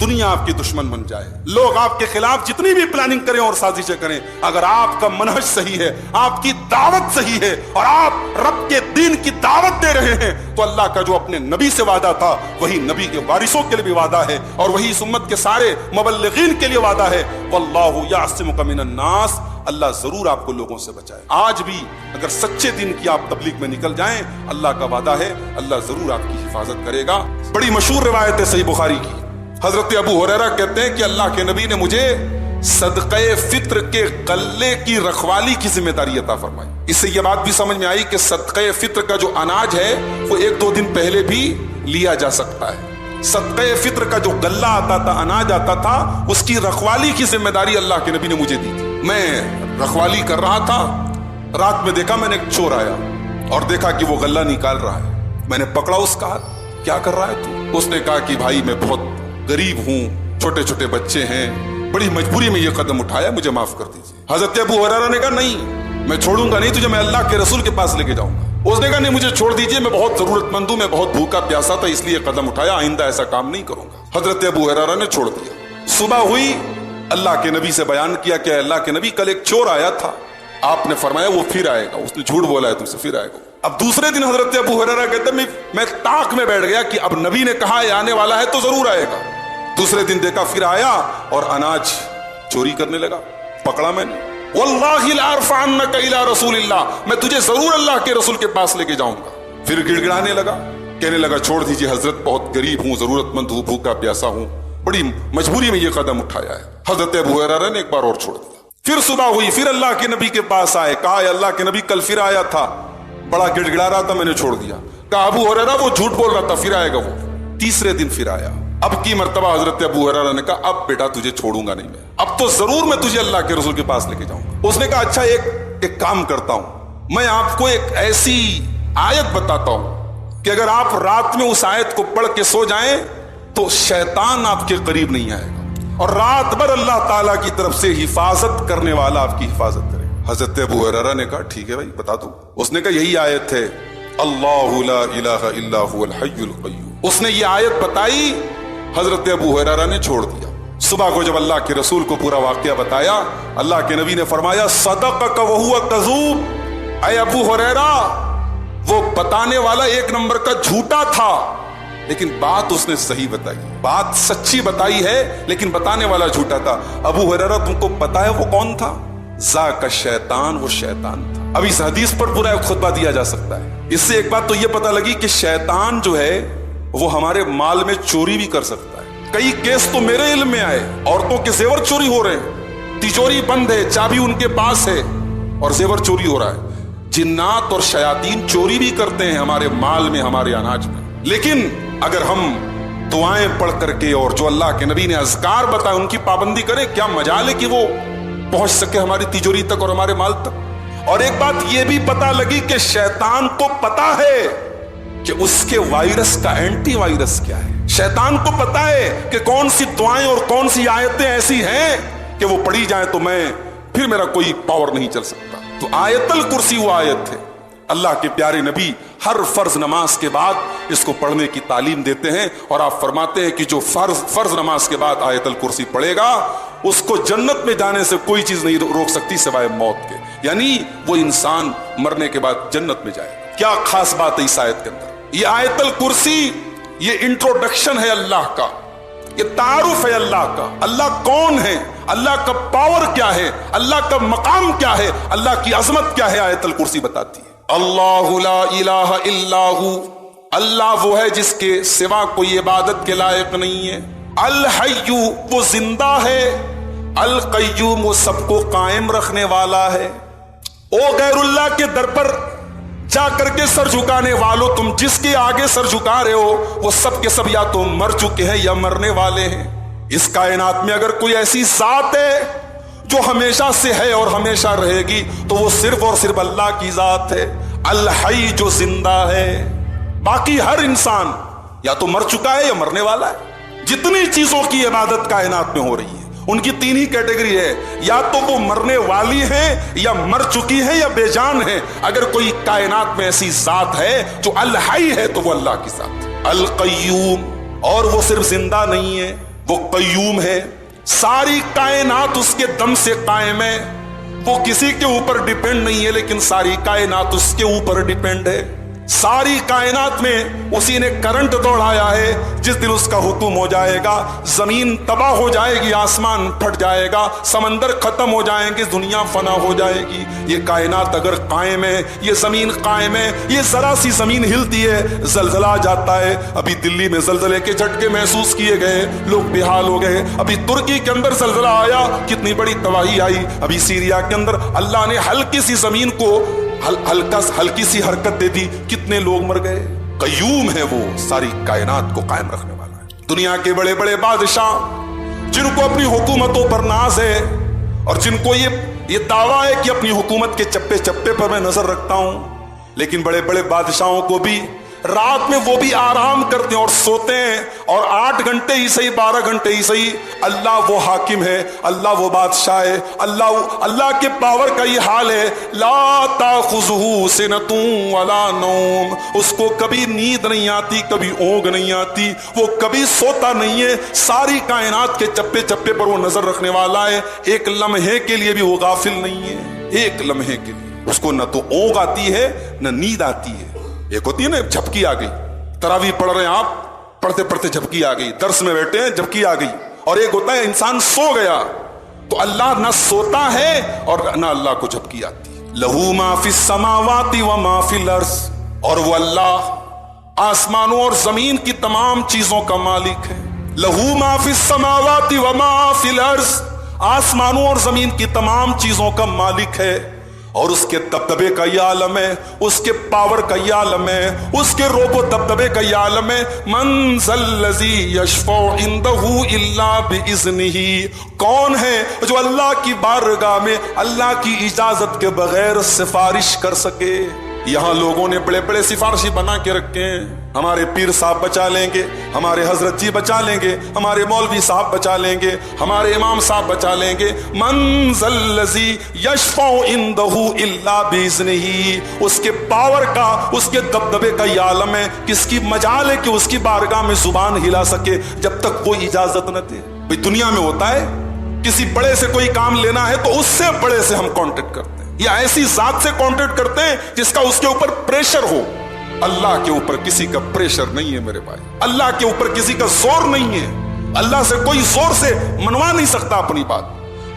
دنیا آپ کی دشمن بن جائے، لوگ آپ کے خلاف جتنی بھی پلاننگ کریں اور سازشیں کریں، اگر آپ کا منہج صحیح ہے، آپ کی دعوت صحیح ہے اور آپ رب کے دین کی دعوت دے رہے ہیں تو اللہ کا جو اپنے نبی سے وعدہ تھا وہی نبی کے وارثوں کے لیے بھی وعدہ ہے اور وہی اس امت کے سارے مبلغین کے لیے وعدہ ہے. واللہ یعصمک من الناس، اللہ ضرور آپ کو لوگوں سے بچائے. آج بھی اگر سچے دین کی آپ تبلیغ میں نکل جائیں اللہ کا وعدہ ہے اللہ ضرور آپ کی حفاظت کرے گا. بڑی مشہور روایت ہے صحیح بخاری کی، حضرت ابو ہریرہ کہتے ہیں کہ اللہ کے نبی نے مجھے صدقہ فطر کے غلے کی رکھوالی کی ذمہ داری عطا فرمائی. اس سے یہ بات بھی سمجھ میں آئی کہ صدقہ فطر کا جو اناج ہے وہ 1-2 دن پہلے بھی لیا جا سکتا ہے. صدقہ فطر کا جو غلہ آتا تھا، اناج آتا تھا، اس کی رکھوالی کی ذمہ داری اللہ کے نبی نے مجھے دی تھی. میں رکھوالی کر رہا تھا، رات میں دیکھا میں نے ایک چور آیا اور دیکھا کہ وہ غلہ نکال رہا ہے. میں نے پکڑا اس کا ہاتھ، کیا کر رہا ہے تو؟ اس نے کہا کہ بھائی میں بہت غریب ہوں، چھوٹے چھوٹے بچے ہیں، بڑی مجبوری میں یہ قدم اٹھایا، مجھے معاف کر دیجیے. حضرت ابو ہریرہ نے کہا نہیں میں چھوڑوں گا نہیں تجھے، میں اللہ کے رسول کے پاس لے کے جاؤں گا. اس نے کہا نہیں مجھے چھوڑ دیجیے، میں بہت ضرورت مند ہوں، میں بہت بھوکا پیاسا تھا اس لیے قدم اٹھایا، آئندہ ایسا کام نہیں کروں گا. حضرت ابو ہریرہ نے چھوڑ دیا. صبح ہوئی، اللہ کے نبی سے بیان کیا کہ اللہ کے نبی کل ایک چور آیا تھا، آپ نے فرمایا وہ پھر آئے گا، اس نے جھوٹ بولا ہے تم سے، پھر آئے گا. اب دوسرے دن حضرت ابو ہریرہ کہتے ہیں میں طاق میں بیٹھ گیا کہ اب نبی نے کہا یہ آنے والا ہے تو ضرور آئے گا. دوسرے دن دیکھا پھر آیا اور اناج چوری کرنے لگا، پکڑا میں نے. واللہ لارفعنک الی رسول اللہ، میں تجھے ضرور اللہ کے رسول کے پاس لے کے جاؤں گا. پھر گڑ گڑانے لگا، کہنے لگا چھوڑ دیجیے حضرت، بہت غریب ہوں، ضرورت مند ہوں، بھوکا پیاسا ہوں، بڑی مجبوری میں یہ قدم اٹھایا ہے. حضرت ابو ہریرہ نے ایک بار اور چھوڑ دیا. پھر صبح ہوئی، پھر اللہ کے نبی کے پاس آئے، کہا اللہ کے نبی کل پھر آیا تھا، بڑا گڑ گڑا رہا تھا، میں نے چھوڑ دیا. کہا ابو ہریرہ وہ جھوٹ بول رہا تھا، پھر آئے گا وہ. تیسرے دن پھر آیا. اب کی مرتبہ حضرت ابو ہریرہ نے کہا اب بیٹا تجھے چھوڑوں گا نہیں، میں اب تو ضرور میں تجھے اللہ کے رسول کے پاس لے کے جاؤں گا. اس نے کہا اچھا ایک کام کرتا ہوں، میں آپ کو ایک ایسی آیت بتاتا ہوں کہ اگر آپ رات میں اس آیت کو پڑھ کے سو جائیں تو شیطان آپ کے قریب نہیں آئے گا اور رات بھر اللہ تعالیٰ کی طرف سے حفاظت کرنے والا آپ کی حفاظت کرے. حضرت ابو ہریرہ نے کہا ٹھیک ہے بھائی بتا دو. اس نے کہا یہی آیت ہے، اللہ لا الہ الا هو الحی القیوم. اس نے یہ آیت بتائی، حضرت ابو ہریرہ نے چھوڑ دیا. صبح کو جب اللہ کے رسول کو پورا واقعہ بتایا، اللہ کے نبی نے فرمایا صدقک وہو کذوب، اے ابو ہریرہ وہ بتانے والا 1 نمبر کا جھوٹا تھا لیکن بات اس نے صحیح بتائی، بات سچی بتائی ہے لیکن بتانے والا جھوٹا تھا. ابو ہریرہ تم کو پتا ہے وہ کون تھا؟ ذاک الشیطان، وہ شیطان تھا. اب اس حدیث پر پورا ایک خطبہ دیا جا سکتا ہے. اس سے ایک بات تو یہ پتہ لگی کہ شیطان جو ہے وہ ہمارے مال میں چوری بھی کر سکتا ہے. کئی کیس تو میرے علم میں آئے، عورتوں کے زیور چوری ہو رہے ہیں، تجوری بند ہے، چابی ان کے پاس ہے اور زیور چوری ہو رہا ہے. جنات اور شیاطین چوری بھی کرتے ہیں ہمارے مال میں، ہمارے اناج میں. لیکن اگر ہم دعائیں پڑھ کر کے اور جو اللہ کے نبی نے اذکار بتائے ان کی پابندی کریں، کیا مجال ہے کہ وہ پہنچ سکے ہماری تجوری تک اور ہمارے مال تک. اور ایک بات یہ بھی پتہ لگی کہ شیطان کو پتا ہے کہ اس کے وائرس کا اینٹی وائرس کیا ہے. شیطان کو پتا ہے کہ کون سی دعائیں اور کون سی آیتیں ایسی ہیں کہ وہ پڑھی جائیں تو پھر میرا کوئی پاور نہیں چل سکتا. تو آیت الکرسی وہ آیت ہے. اللہ کے پیارے نبی ہر فرض نماز کے بعد اس کو پڑھنے کی تعلیم دیتے ہیں اور آپ فرماتے ہیں کہ جو فرض نماز کے بعد آیت الکرسی پڑھے گا اس کو جنت میں جانے سے کوئی چیز نہیں روک سکتی سوائے موت کے. یعنی وہ انسان مرنے کے بعد جنت میں جائے. کیا خاص بات ہے اس آیت کے اندر؟ یہ آیت الکرسی یہ انٹروڈکشن ہے اللہ کا، یہ تعارف ہے اللہ کا. اللہ کون ہے، اللہ کا پاور کیا ہے، اللہ کا مقام کیا ہے، اللہ کی عظمت کیا ہے، آیت الکرسی بتاتی ہے. اللہ لا الہ الا ہو، اللہ وہ ہے جس کے سوا کوئی عبادت کے لائق نہیں ہے. الحی وہ زندہ ہے، القیوم وہ سب کو قائم رکھنے والا ہے. او غیر اللہ کے در پر جا کر کے سر جھکانے والوں، تم جس کے آگے سر جھکا رہے ہو وہ سب کے سب یا تو مر چکے ہیں یا مرنے والے ہیں. اس کائنات میں اگر کوئی ایسی ذات ہے جو ہمیشہ سے ہے اور ہمیشہ رہے گی تو وہ صرف اور صرف اللہ کی ذات ہے، الحی جو زندہ ہے. باقی ہر انسان یا تو مر چکا ہے یا مرنے والا ہے. جتنی چیزوں کی عبادت کائنات میں ہو رہی ہے ان کی تین ہی کیٹیگری ہے، یا تو وہ مرنے والی ہیں یا مر چکی ہیں یا بے جان ہیں. اگر کوئی کائنات میں ایسی ذات ہے جو الحی ہے تو وہ اللہ کی ذات ہے. القیوم، اور وہ صرف زندہ نہیں ہے، وہ قیوم ہے. ساری کائنات اس کے دم سے قائم ہے. وہ کسی کے اوپر ڈیپینڈ نہیں ہے لیکن ساری کائنات اس کے اوپر ڈیپینڈ ہے. ساری کائنات میں اسی نے کرنٹ دوڑایا ہے. جس دن اس کا حکم ہو جائے گا زمین تباہ ہو جائے گی، آسمان پھٹ جائے گا، سمندر ختم ہو جائیں گے، دنیا فنا ہو جائے گی. یہ کائنات اگر قائم ہے، یہ زمین قائم ہے، یہ ذرا سی زمین ہلتی ہے زلزلہ آ جاتا ہے. ابھی دلی میں زلزلے کے جھٹکے محسوس کیے گئے، لوگ بے حال ہو گئے. ابھی ترکی کے اندر زلزلہ آیا، کتنی بڑی تباہی آئی. ابھی سیریا کے اندر اللہ نے ہلکی سی زمین کو ہلکی سی حرکت دے دی، کتنے لوگ مر گئے. قیوم ہے، وہ ساری کائنات کو قائم رکھنے والا ہے. دنیا کے بڑے بڑے بادشاہ جن کو اپنی حکومتوں پر ناز ہے اور جن کو یہ دعویٰ ہے کہ اپنی حکومت کے چپے چپے پر میں نظر رکھتا ہوں، لیکن بڑے بڑے بادشاہوں کو بھی رات میں وہ بھی آرام کرتے ہیں اور سوتے ہیں، اور 8 گھنٹے ہی صحیح 12 گھنٹے ہی صحیح اللہ وہ حاکم ہے، اللہ وہ بادشاہ ہے. اللہ کے پاور کا یہ حال ہے، لا تاخذہ سنۃ ولا نوم. اس کو کبھی نیند نہیں آتی، کبھی اونگ نہیں آتی، وہ کبھی سوتا نہیں ہے. ساری کائنات کے چپے چپے پر وہ نظر رکھنے والا ہے. ایک لمحے کے لیے بھی وہ غافل نہیں ہے. ایک لمحے کے لیے اس کو نہ تو اونگ آتی ہے نہ نیند آتی ہے. ایک ہوتی ہے نا جھپکی آ گئی، تراویح پڑھ رہے ہیں آپ، پڑھتے پڑھتے جھپکی آ گئی، درس میں بیٹھے ہیں جھپکی آ گئی. اور ایک ہوتا ہے انسان سو گیا، تو اللہ نہ سوتا ہے اور نہ اللہ کو جھپکی آتی. لہو ما فی السماوات و ما فی الارض، اور وہ اللہ آسمانوں اور زمین کی تمام چیزوں کا مالک ہے. لہو ما فی السماوات و ما فی الارض، آسمانوں اور زمین کی تمام چیزوں کا مالک ہے. اور اس کے دبدبے کا یہ عالم ہے، اس کے پاور کا یہ عالم ہے، اس کے روب و دبدبے کا یہ عالم ہے. من ذا الذی یشفع عنده الا باذنہ، کون ہے جو اللہ کی بارگاہ میں اللہ کی اجازت کے بغیر سفارش کر سکے. یہاں لوگوں نے بڑے بڑے سفارشی بنا کے رکھے ہیں، ہمارے پیر صاحب بچا لیں گے، ہمارے حضرت جی بچا لیں گے، ہمارے مولوی صاحب بچا لیں گے، ہمارے امام صاحب بچا لیں گے. من ذا الذی یشفع عنده الا باذنہ، اس کے پاور کا، اس کے دبدبے کا یہ عالم ہے. کس کی مجال ہے کہ اس کی بارگاہ میں زبان ہلا سکے جب تک وہ اجازت نہ دے. بھئی دنیا میں ہوتا ہے کسی بڑے سے کوئی کام لینا ہے تو اس سے بڑے سے ہم کانٹیکٹ کرتے ہیں، یا ایسی ذات سے کانٹیکٹ کرتے ہیں جس کا اس کے اوپر پریشر ہو. اللہ کے اوپر کسی کا پریشر نہیں ہے میرے بھائی، اللہ کے اوپر کسی کا زور نہیں ہے. اللہ سے کوئی زور سے منوا نہیں سکتا اپنی بات.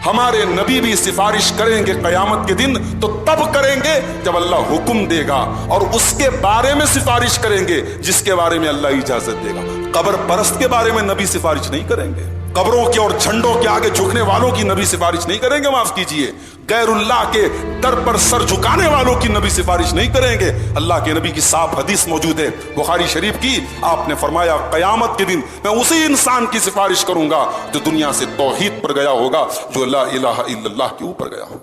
ہمارے نبی بھی سفارش کریں گے قیامت کے دن تو تب کریں گے جب اللہ حکم دے گا، اور اس کے بارے میں سفارش کریں گے جس کے بارے میں اللہ اجازت دے گا. قبر پرست کے بارے میں نبی سفارش نہیں کریں گے، قبروں کے اور جھنڈوں کے آگے جھکنے والوں کی نبی سفارش نہیں کریں گے، معاف کیجئے، غیر اللہ کے در پر سر جھکانے والوں کی نبی سفارش نہیں کریں گے. اللہ کے نبی کی صاف حدیث موجود ہے بخاری شریف کی، آپ نے فرمایا قیامت کے دن میں اسی انسان کی سفارش کروں گا جو دنیا سے توحید پر گیا ہوگا، جو لا الہ الا اللہ کے اوپر گیا ہوگا.